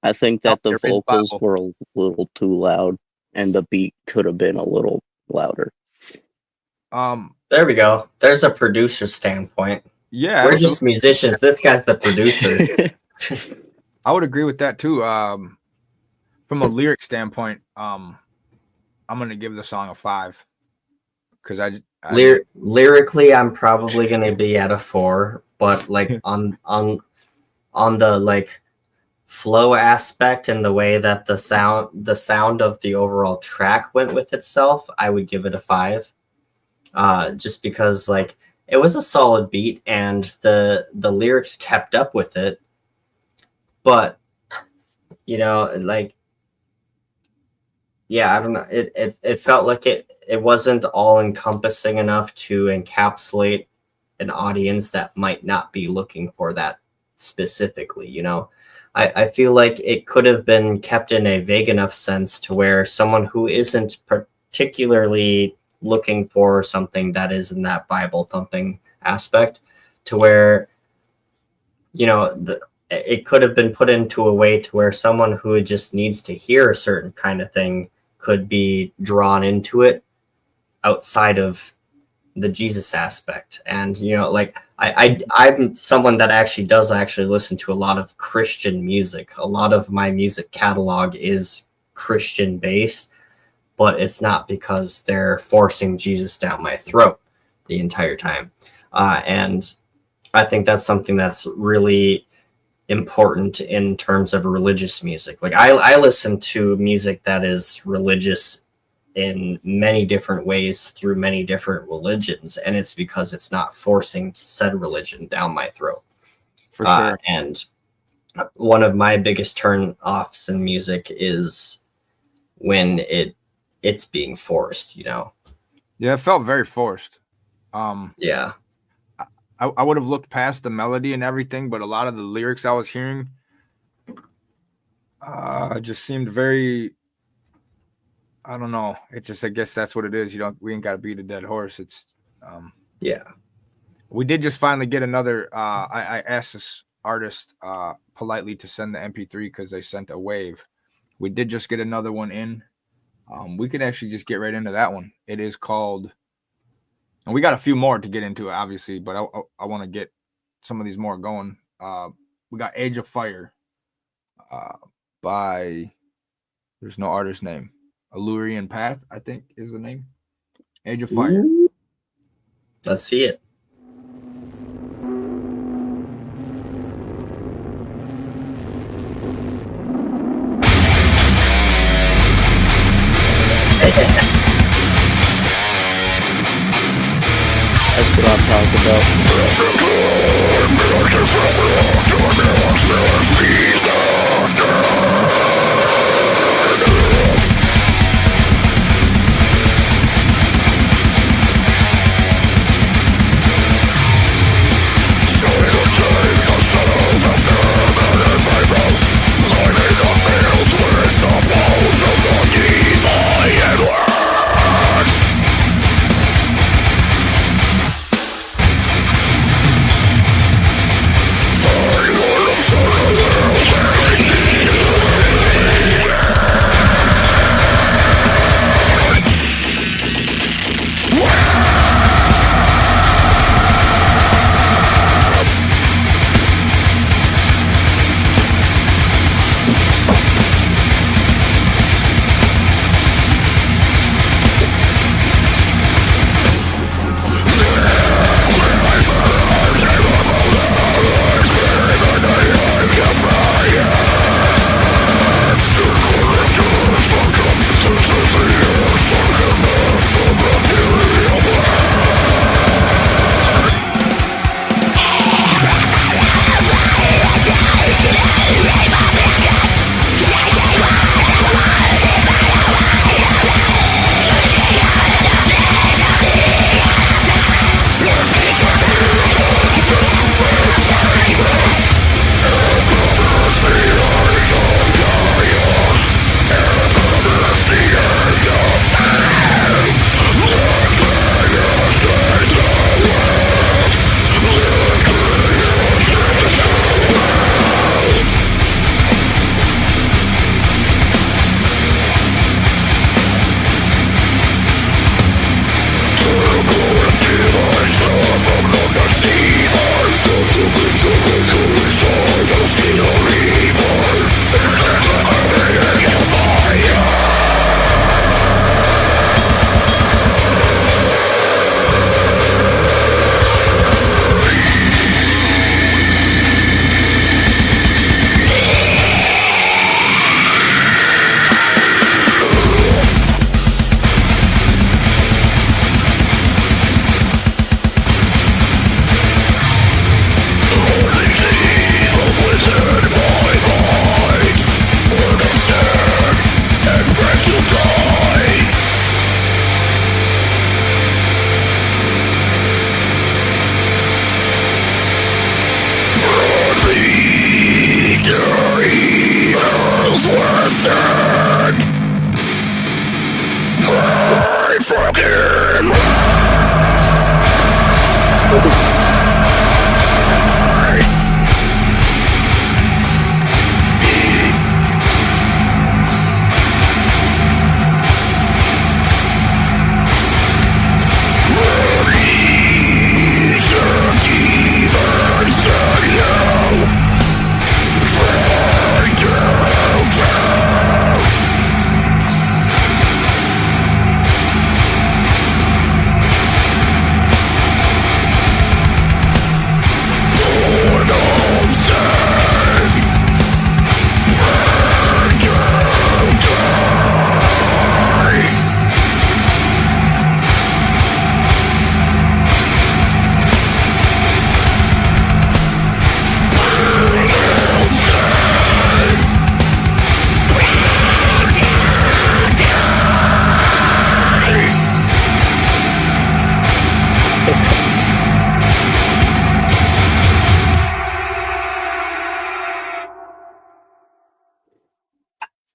I think that the vocals were a little too loud, and the beat could have been a little louder. There we go. There's a producer standpoint. Yeah, we're just musicians. This guy's the producer. I would agree with that too. From a lyric standpoint, I'm gonna give the song a 5 because lyrically, I'm probably gonna be at a 4, but like on the like flow aspect and the way that the sound of the overall track went with itself, I would give it a 5. Just because like it was a solid beat and the lyrics kept up with it, but you know, like, yeah, I don't know. It felt like it wasn't all encompassing enough to encapsulate an audience that might not be looking for that specifically, you know. I feel like it could have been kept in a vague enough sense to where someone who isn't particularly looking for something that is in that Bible thumping aspect, to where, you know, it could have been put into a way to where someone who just needs to hear a certain kind of thing could be drawn into it outside of the Jesus aspect. And, you know, like I'm someone that does listen to a lot of Christian music. A lot of my music catalog is Christian based, but it's not because they're forcing Jesus down my throat the entire time. And I think that's something that's really important in terms of religious music. Like I listen to music that is religious in many different ways through many different religions, and it's because it's not forcing said religion down my throat. For sure. And one of my biggest turn offs in music is when it's being forced, you know. Yeah, it felt very forced. Yeah. I would have looked past the melody and everything, but a lot of the lyrics I was hearing just seemed very, I don't know. It just, I guess that's what it is. We ain't got to beat a dead horse. It's, yeah. We did just finally get another, I asked this artist politely to send the MP3 because they sent a wave. We did just get another one in. We could actually just get right into that one. It is called, and we got a few more to get into, obviously, but I want to get some of these more going. We got Age of Fire by, there's no artist name. Allurian Path, I think is the name. Age of Fire. Ooh. Let's see it. That's what I'm talking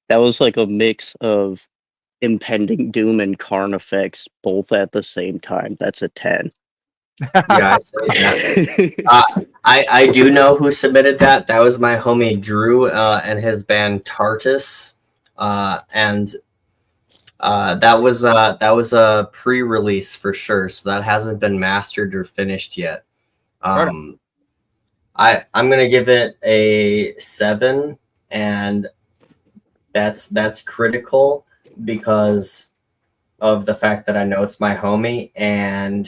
That was like a mix of impending doom and Carnifex both at the same time. That's a 10. Yeah, I do know who submitted that. That was my homie Drew and his band Tartus, and that was a pre-release for sure. So that hasn't been mastered or finished yet. I'm gonna give it a 7, and that's critical because of the fact that I know it's my homie, and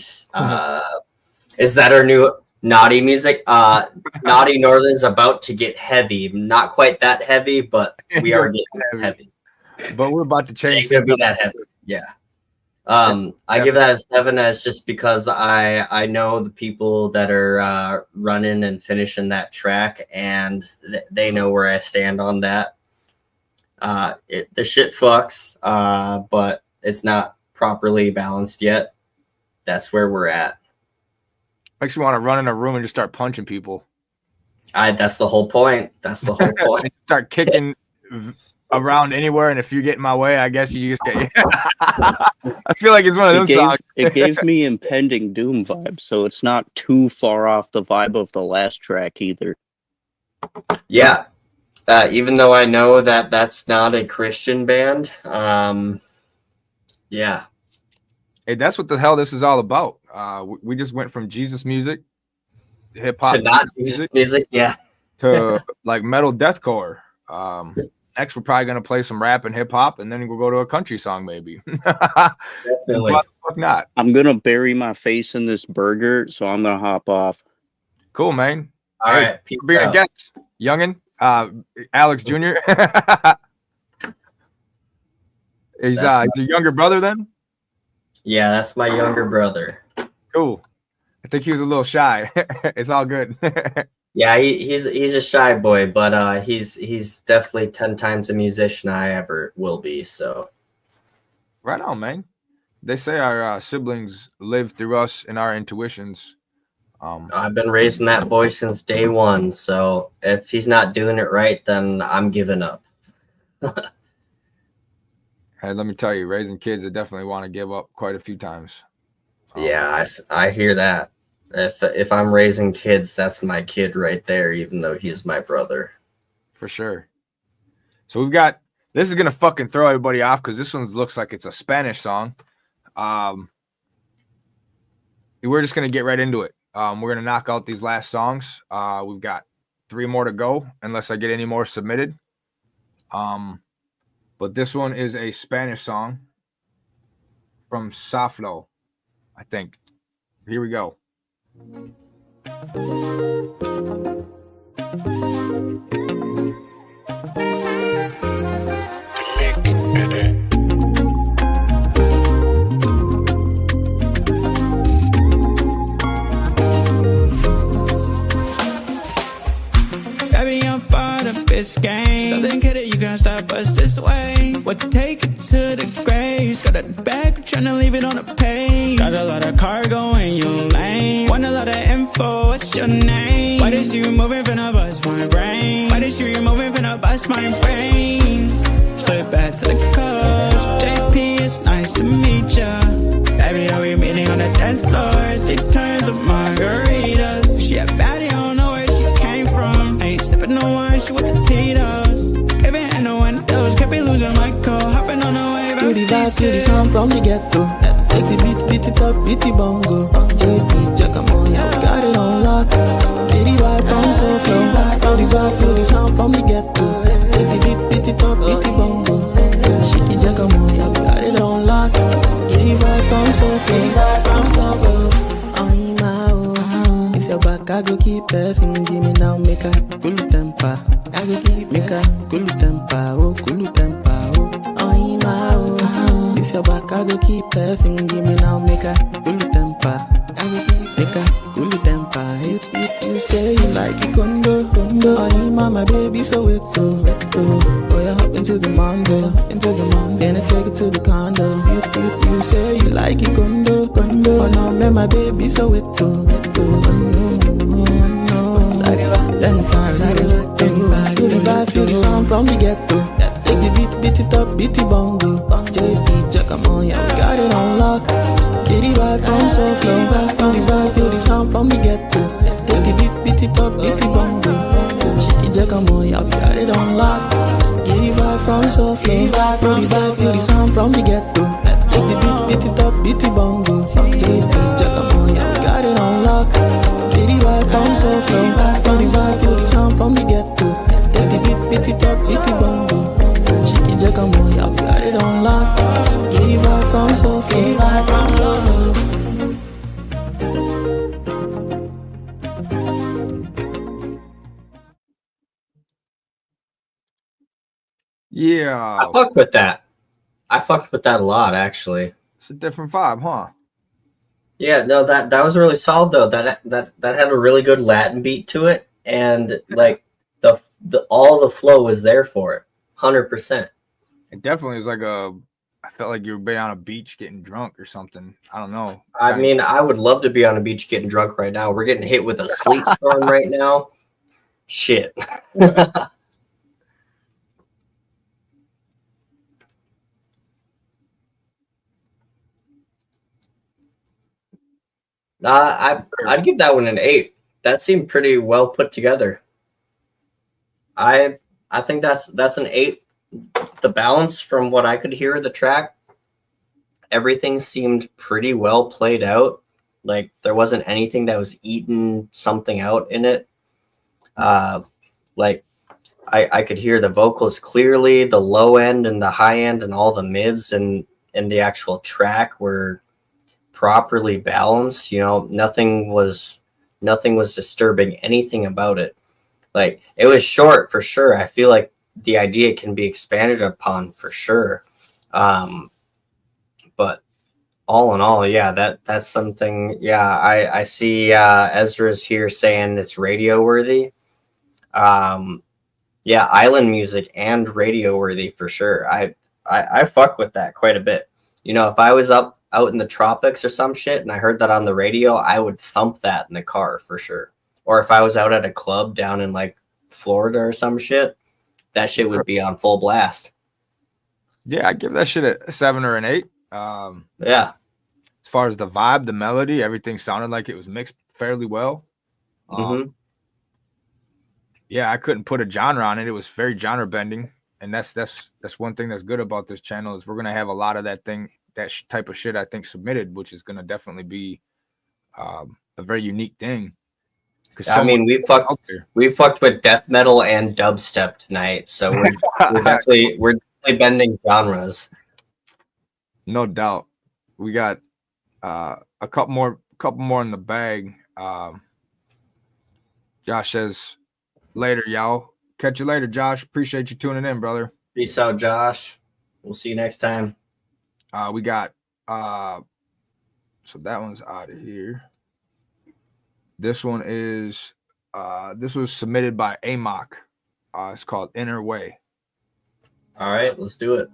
is that our new naughty music? Naughty Northern's about to get heavy. Not quite that heavy, but we are getting heavy. But we're about to change. It could be that heavy. Yeah. I give that a 7 as just because I know the people that are running and finishing that track, and they know where I stand on that. The shit fucks, but it's not properly balanced yet. That's where we're at. Makes you want to run in a room and just start punching people. That's the whole point. That's the whole point. Start kicking around anywhere, and if you get in my way, I guess you just get. I feel like it's one of those songs. It gave me impending doom vibes, so it's not too far off the vibe of the last track either. Yeah, even though I know that that's not a Christian band. Yeah. Hey, that's what the hell this is all about. We just went from Jesus music, hip hop, to not Jesus music, yeah, to like metal deathcore. Next, we're probably gonna play some rap and hip hop, and then we'll go to a country song, maybe. Definitely. Why the fuck not? I'm gonna bury my face in this burger, so I'm gonna hop off. Cool, man. All right, being a guest, youngin, Alex Jr. He's your younger brother, then. Yeah, that's my younger brother. Cool. I think he was a little shy. It's all good. Yeah, he's a shy boy, but he's definitely 10 times the musician I ever will be. So, right on, man. They say our siblings live through us and our intuitions. I've been raising that boy since day one. So if he's not doing it right, then I'm giving up. Hey, let me tell you, raising kids, I definitely want to give up quite a few times. Yeah, I hear that. If I'm raising kids, that's my kid right there, even though he's my brother. For sure. So we've got, this is going to fucking throw everybody off because this one looks like it's a Spanish song. We're just going to get right into it. We're going to knock out these last songs. We've got 3 more to go, unless I get any more submitted. But this one is a Spanish song from Saflo, I think. Here we go. Baby, I'm fired up this game. Something kidding, you can't stop us this way. What to take it to the graves. Got a bag, tryna leave it on a page. Got a lot of cargo in your lane. Want a lot of info, what's your name? Why did you moving finna bust my brain? Why did you moving finna bust my brain? Slip back to the coast. JP, it's nice to meet ya. Baby, are we meeting on the dance floor? 3 turns of margaritas. She a baddie, I don't know where she came from. Ain't sipping no wine, she with the Tito's. Giving in the windows, kept me losing my cold. Hopping on the wave, to the vibe, to the sound from the ghetto. Take the beat it up, beat the bongo. JP, check 'em on, yeah, we got it on lock. Get the vibe from so flow. To the vibe, feel the sound from the ghetto. Take the beat it up, beat the bongo. Shake it, check 'em on, yeah, we got it on lock. Get the vibe from so flow. Oh, my, oh, it's your back, I go keep passing. Give me now, make a cool temper. I go keep make a cool temper, oh, cool temper, oh. Oh, my, oh, it's your back, I go keep passing. Give me now, make a cool temper. I go keep make a cool temper. You say you like it, condo. Oh, my baby, so it's so. Oh, yeah, hop into the mondo. Then I take it to the condo. You say you like it, condo. Oh, no, man, my baby, so it's so. Then to the vibe, feel the sound from the ghetto. Take the beat it up, beat it bongo. JP, check come on, yeah, we got it on lock. Get the vibe from so flow. Feel the vibe, feel the sound from the ghetto. Take the beat it up, beat it bongo. Check it, check come on, yeah, we got it on lock. Get the vibe from so flow. Feel the vibe, feel the sound from the ghetto. Take the beat it up, beat it bongo. JP, check come on, yeah, we got it on lock. Get the vibe from so flow. Feel the vibe, feel the sound from the ghetto. Take the beat it up, beat it bongo. Chicky Jack, come on, yeah, we got it on lock. Get the vibe from so flow. Get the vibe from so flow. Yeah. I fucked with that. I fucked with that a lot, actually. It's a different vibe, huh? Yeah, no, that was really solid though. That had a really good Latin beat to it, and like the all the flow was there for it, 100%. It definitely was like I felt like you were on a beach getting drunk or something. I don't know. I mean, I would love to be on a beach getting drunk right now. We're getting hit with a sleet storm right now. Shit. I'd give that one an 8. That seemed pretty well put together. I think that's an 8. The balance from what I could hear of the track, everything seemed pretty well played out. Like there wasn't anything that was eating something out in it. Like I could hear the vocals clearly, the low end and the high end and all the mids and the actual track were properly balanced. You know, nothing was disturbing anything about it. Like it was short for sure. I feel like the idea can be expanded upon for sure. But all in all, yeah, that's something. Yeah, I see Ezra's here saying it's radio worthy. Yeah, island music and radio worthy for sure. I fuck with that quite a bit. You know, if I was out in the tropics or some shit and I heard that on the radio, I would thump that in the car for sure. Or if I was out at a club down in like Florida or some shit, that shit would be on full blast. Yeah, I'd give that shit a 7 or an 8. Yeah. As far as the vibe, the melody, everything sounded like it was mixed fairly well. Yeah, I couldn't put a genre on it. It was very genre bending. And that's one thing that's good about this channel is we're going to have a lot of that type of shit, I think, submitted, which is going to definitely be a very unique thing. I mean, we fucked with death metal and dubstep tonight, so we're definitely bending genres. No doubt. We got a couple more in the bag. Josh says, "Later, y'all. Catch you later, Josh. Appreciate you tuning in, brother. Peace out, Josh. We'll see you next time." We got so that one's out of here. This one is this was submitted by Amok. It's called Inner Way. All right, let's do it.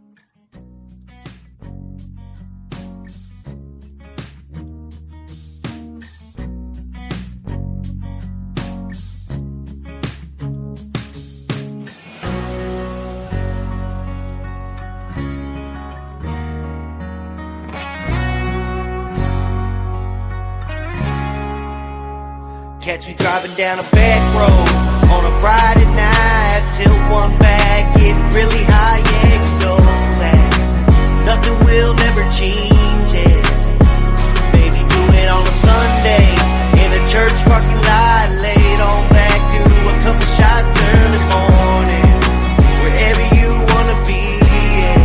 Catch me driving down a back road on a Friday night, till one back, getting really high, yeah, you know that nothing will ever change it. Baby, do it on a Sunday in a church parking lot, laid on back, do a couple shots early morning, wherever you wanna be, yeah.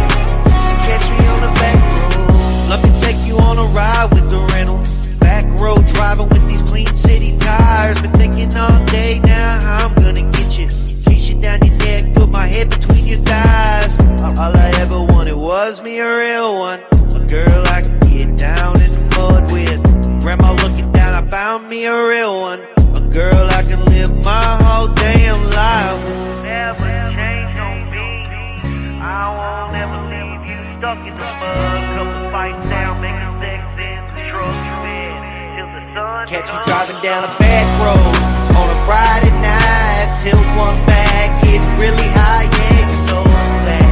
So catch me on the back road, let me take you on a ride with the rental. Back road driving with these clean city tires. Been thinking all day now how I'm gonna get you. Kiss you down your neck, put my head between your thighs. All I ever wanted was me a real one. A girl I could get down in the mud with. Grandma looking down, I found me a real one. A girl I can live my whole damn life. Never change on me. I won't ever leave you stuck in the mud. Couple fights down, making sex in the truck. Catch you driving down a back road on a Friday night, till one back, getting really high, yeah, you know that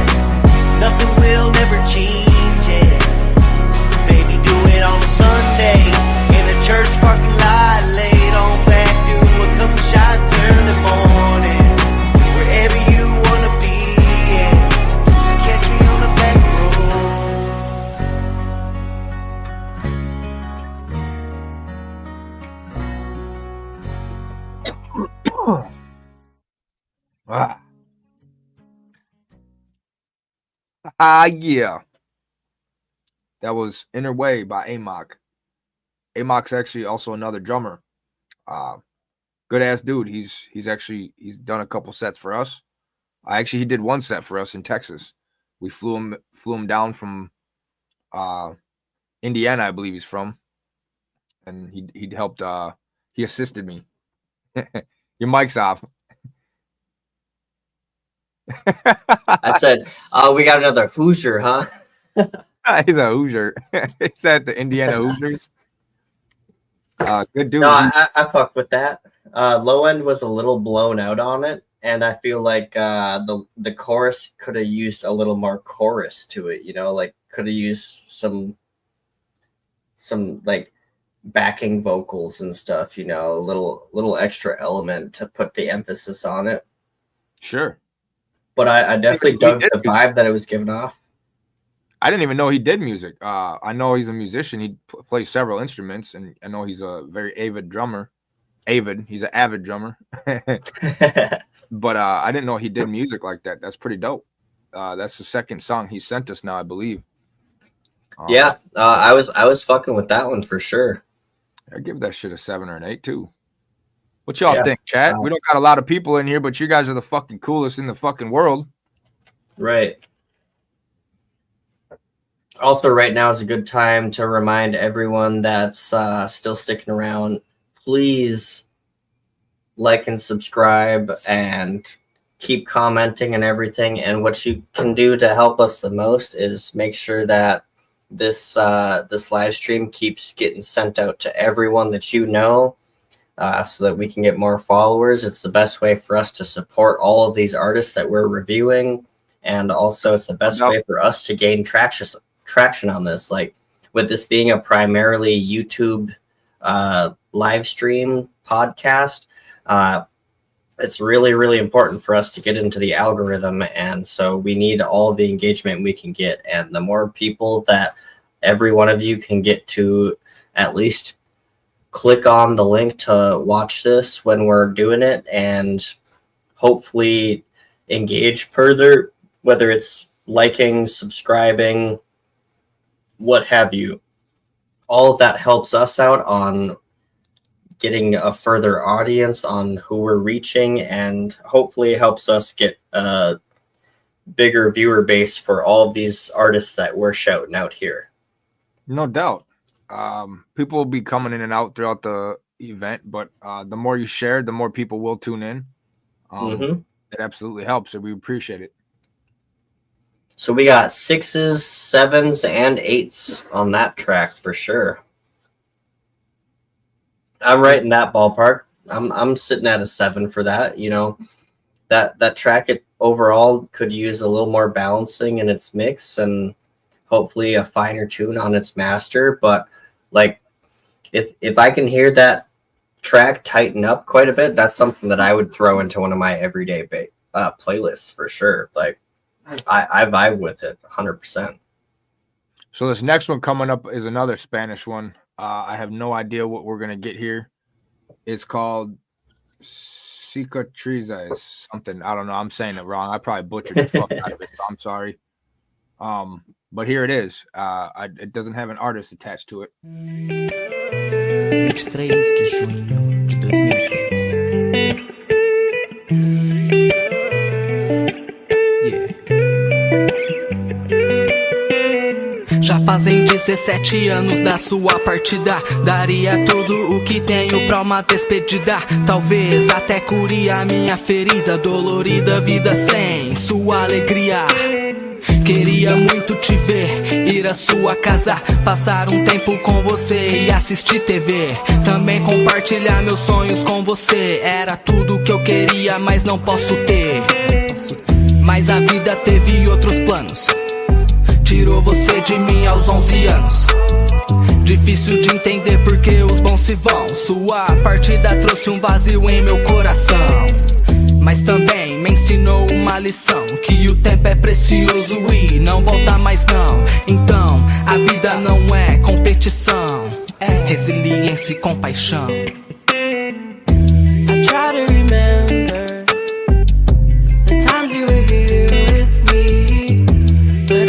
Yeah. That was Inner Way by Amok. Amok's actually also another drummer. Good ass dude. He's done a couple sets for us. He did one set for us in Texas. We flew him down from Indiana, I believe he's from, and he helped. He assisted me. Your mic's off. I said, "Oh, we got another Hoosier, huh?" He's a Hoosier. Is that the Indiana Hoosiers? Good dude. No, I fuck with that. Low End was a little blown out on it, and I feel like the chorus could have used a little more chorus to it. You know, like could have used some like backing vocals and stuff. You know, a little extra element to put the emphasis on it. Sure. But I definitely dug the vibe that it was giving off. I didn't even know he did music. I know he's a musician. He plays several instruments, and I know he's a very avid drummer. He's an avid drummer. But I didn't know he did music like that. That's pretty dope. That's the second song he sent us now, I believe. Yeah, I was fucking with that one for sure. I give that shit a 7 or an 8 too. What y'all think, chat? We don't got a lot of people in here, but you guys are the fucking coolest in the fucking world. Right. Also, right now is a good time to remind everyone that's still sticking around. Please like and subscribe and keep commenting and everything. And what you can do to help us the most is make sure that this live stream keeps getting sent out to everyone that you know, so that we can get more followers. It's the best way for us to support all of these artists that we're reviewing, and also it's the best way for us to gain traction on this. Like with this being a primarily YouTube live stream podcast, it's really, really important for us to get into the algorithm, and so we need all the engagement we can get. And the more people that every one of you can get to at least click on the link to watch this when we're doing it, and hopefully engage further, whether it's liking, subscribing, what have you, all of that helps us out on getting a further audience on who we're reaching, and hopefully helps us get a bigger viewer base for all of these artists that we're shouting out here. No doubt. People will be coming in and out throughout the event, but the more you share, the more people will tune in. It absolutely helps, and we appreciate it. So we got 6s, 7s, and 8s on that track for sure. I'm right in that ballpark. I'm sitting at a 7 for that. You know, that track overall could use a little more balancing in its mix, and hopefully a finer tune on its master. But like, if I can hear that track tighten up quite a bit, that's something that I would throw into one of my everyday playlists for sure. Like, I vibe with it 100%. So this next one coming up is another Spanish one. I have no idea what we're gonna get here. It's called Cicatrizes something. I don't know. I'm saying it wrong. I probably butchered the fuck out of it. So I'm sorry. But here it is. It doesn't have an artist attached to it. 23 de junho de 2006. Já fazem 17 anos da sua partida. Daria tudo o que tenho pra uma despedida. Talvez até cure a minha ferida dolorida, vida sem sua alegria. Queria muito te ver, ir à sua casa, passar um tempo com você e assistir TV. Também compartilhar meus sonhos com você. Era tudo que eu queria, mas não posso ter. Mas a vida teve outros planos. Tirou você de mim aos 11 anos. Difícil de entender porque os bons se vão. Sua partida trouxe um vazio em meu coração, mas também me ensinou uma lição: que o tempo é precioso e não volta mais não. Então a vida não é competição, é resiliência e compaixão. I try to remember the times you were here with me, but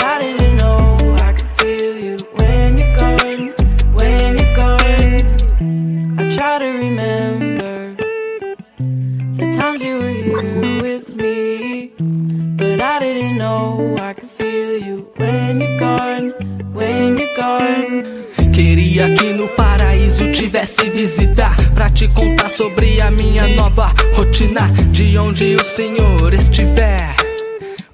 but I didn't know I could feel you when you're gone, when you're gone. Queria que no paraíso tivesse visita pra te contar sobre a minha nova rotina. De onde o Senhor estiver,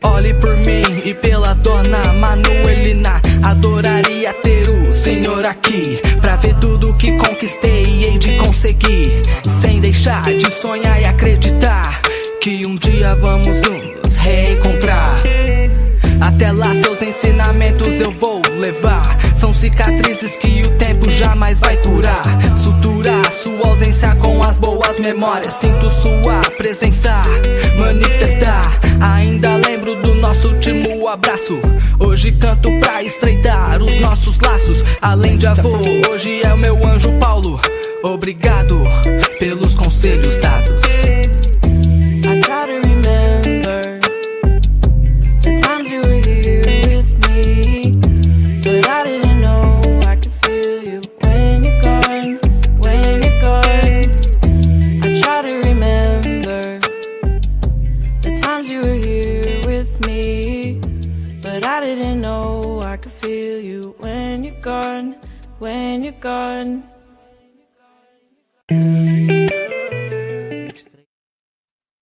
olhe por mim e pela dona Manuelina. Adoraria ter o Senhor aqui pra ver tudo que conquistei e hei de conseguir, sem deixar de sonhar e acreditar que um dia vamos nos reencontrar. Até lá seus ensinamentos eu vou levar. São cicatrizes que o tempo jamais vai curar. Suturar sua ausência com as boas memórias. Sinto sua presença manifestar. Ainda lembro do nosso último abraço. Hoje canto pra estreitar os nossos laços. Além de avô, hoje é o meu anjo Paulo. Obrigado pelos conselhos dados. I try to remember the times you were here with me, but I didn't know I could feel you when you're gone, when you're gone. I try to remember the times you were here with me, but I didn't know I could feel you when you're gone, when you're gone.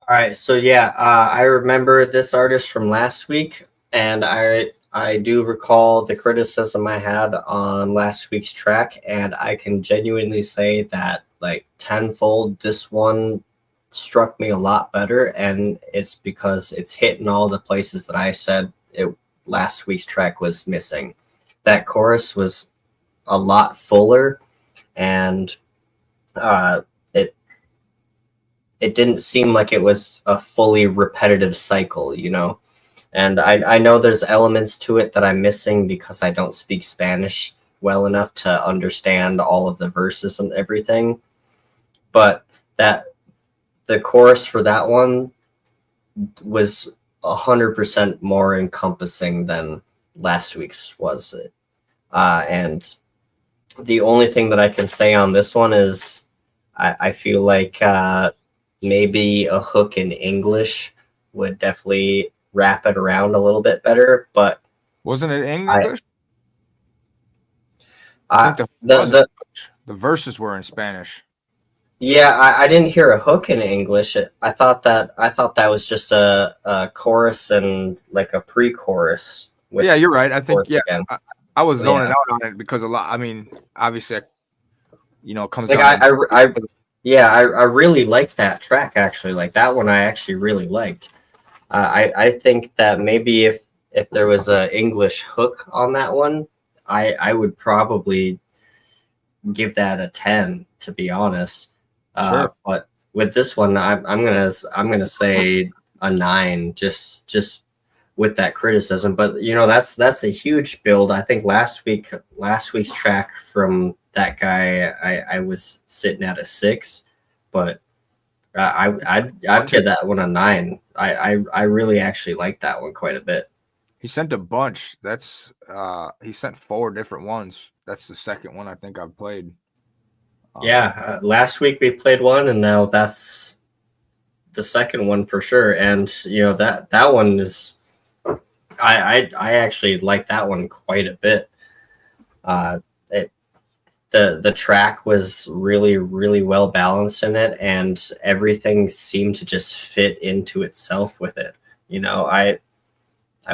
All right, so yeah, I remember this artist from last week, and I do recall the criticism I had on last week's track, and I can genuinely say that like tenfold, this one struck me a lot better, and it's because it's hitting all the places that I said last week's track was missing. That chorus was a lot fuller, and it didn't seem like it was a fully repetitive cycle, you know? And I know there's elements to it that I'm missing because I don't speak Spanish well enough to understand all of the verses and everything. But the chorus for that one was 100% more encompassing than last week's was. And the only thing that I can say on this one is I feel like maybe a hook in English would definitely wrap it around a little bit better, but wasn't it English? I think the verses were in Spanish. Yeah, I didn't hear a hook in English. I thought that was just a chorus and like a pre-chorus. Yeah, you're right. I think I was zoning out on it because a lot. I mean, obviously, you know, it comes like down I really liked that track actually. Like that one, I actually really liked. I think that maybe if there was a English hook on that one, I would probably give that a 10, to be honest. Sure. But with this one, I'm gonna say a 9, just with that criticism. But you know, that's a huge build. I think last week's track from that guy, I was sitting at a 6, but I'd give that one a 9. I really actually like that one quite a bit. He sent a bunch. That's he sent 4 different ones. That's the second one I think I've played. Last week we played one, and now that's the second one for sure. And you know that one is, I actually like that one quite a bit. The track was really, really well balanced in it, and everything seemed to just fit into itself with it. You know, I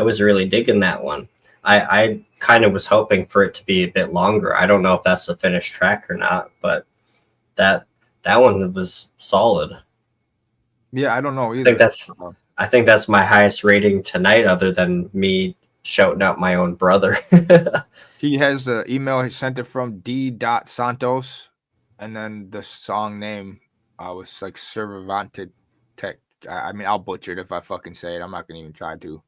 was really digging that one. I kind of was hoping for it to be a bit longer. I don't know if that's the finished track or not, but that one was solid. Yeah, I don't know either. I think that's my highest rating tonight, other than me shouting out my own brother. He has an email. He sent it from D.Santos, and then the song name was like Cervante Tech. I mean, I'll butcher it if I fucking say it. I'm not gonna even try to.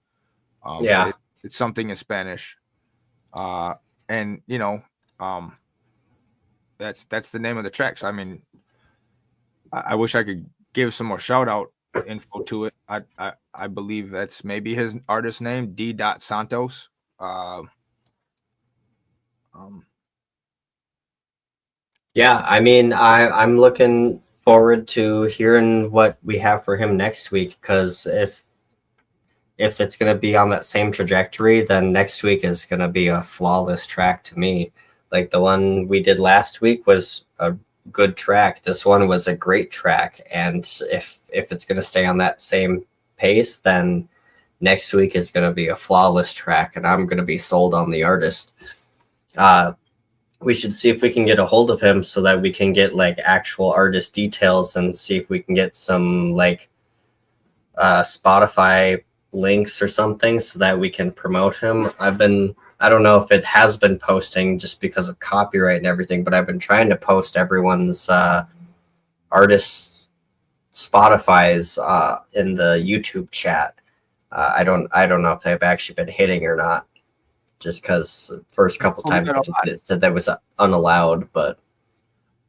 It's something in Spanish, and you know, that's the name of the track. So I mean, I wish I could give some more shout out info to it. I believe that's maybe his artist name, D.Santos. Yeah, I mean, I'm looking forward to hearing what we have for him next week, because if it's going to be on that same trajectory, then next week is going to be a flawless track to me. Like the one we did last week was a good track. This one was a great track. And if it's going to stay on that same pace, then next week is going to be a flawless track, and I'm going to be sold on the artist. We should see if we can get a hold of him so that we can get like actual artist details and see if we can get some like Spotify links or something so that we can promote him. I don't know if it has been posting just because of copyright and everything, but I've been trying to post everyone's artists' Spotify's in the YouTube chat. I don't know if they've actually been hitting or not, just because the first couple times it said that was unallowed. But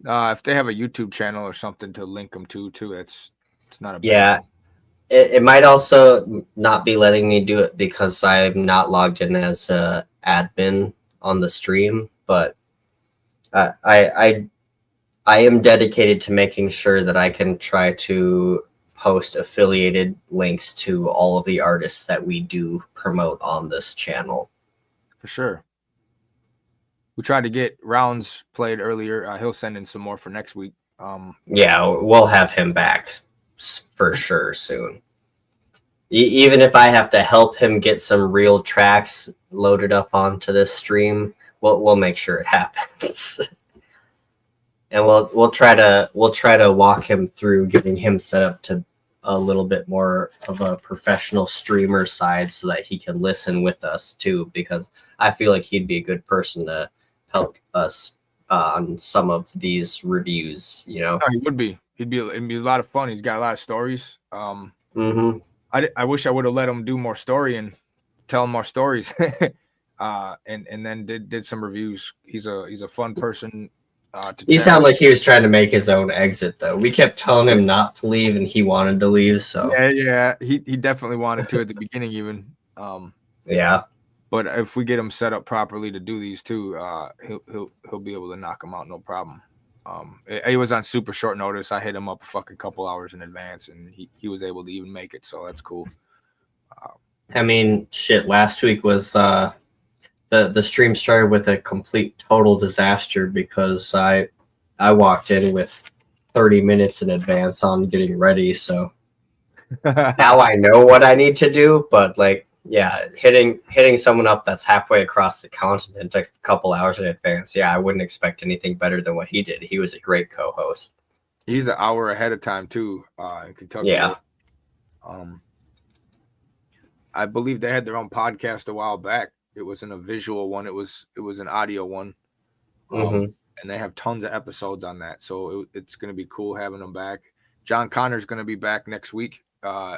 if they have a YouTube channel or something to link them to, it's not a big yeah. It might also not be letting me do it because I'm not logged in as an admin on the stream, but I am dedicated to making sure that I can try to post affiliated links to all of the artists that we do promote on this channel. For sure. We tried to get Rounds played earlier. He'll send in some more for next week. Yeah, we'll have him back for sure soon. Even if I have to help him get some real tracks loaded up onto this stream, we'll make sure it happens. And we'll try to walk him through getting him set up to a little bit more of a professional streamer side so that he can listen with us too, because I feel like he'd be a good person to help us on some of these reviews, you know. Oh, he would be. It'd be a lot of fun. He's got a lot of stories. I wish I would have let him do more story and tell him more stories. and then did some reviews. He's a fun person. He sounded like he was trying to make his own exit, though. We kept telling him not to leave, and he wanted to leave. So yeah, he definitely wanted to at the beginning, even. Yeah, but if we get him set up properly to do these too, he'll be able to knock them out, no problem. He was on super short notice. I hit him up a fucking couple hours in advance, and he was able to even make it. So that's cool. I mean, shit. Last week was the stream started with a complete total disaster because I walked in with 30 minutes in advance on getting ready. So now I know what I need to do. But like, yeah, hitting someone up that's halfway across the continent a couple hours in advance. Yeah, I wouldn't expect anything better than what he did. He was a great co-host. He's an hour ahead of time too in Kentucky. Yeah. I believe they had their own podcast a while back. It wasn't a visual one. It was an audio one. And they have tons of episodes on that. So it's going to be cool having them back. John Connor's going to be back next week.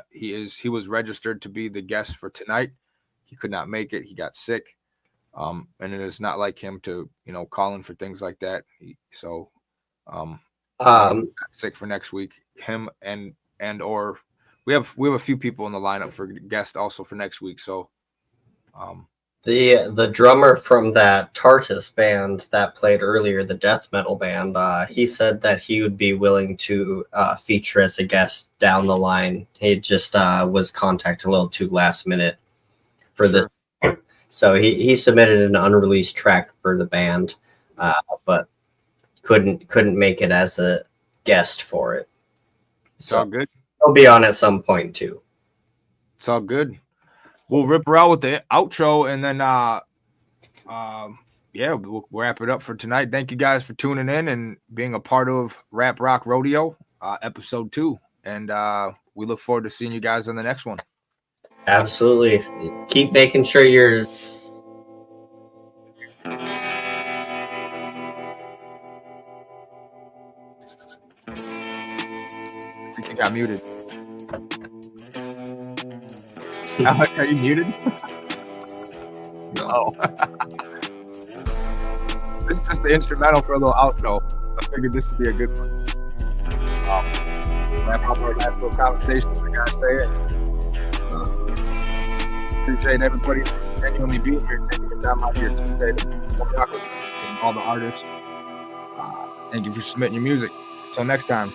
He was registered to be the guest for tonight. He could not make it. He got sick. And it is not like him to, call in for things like that. Sick for next week. Him or we have a few people in the lineup for guests also for next week. So, the drummer from that Tartus band that played earlier, the death metal band, he said that he would be willing to feature as a guest down the line. He just was contacted a little too last minute for this. So he submitted an unreleased track for the band, but couldn't make it as a guest for it. It's all good. He'll be on at some point too. It's all good. We'll rip her out with the outro, and then we'll wrap it up for tonight. Thank you guys for tuning in and being a part of Rap Rock Rodeo episode 2, and we look forward to seeing you guys on the next one. Absolutely. Keep making sure you're I think you got muted. Alex, are you muted? No. This is just the instrumental for a little outro. I figured this would be a good one. Wrap up our last little conversation, like I say. Appreciate everybody genuinely being here, taking the time out here today to talk with all the artists. Thank you for submitting your music. Until next time.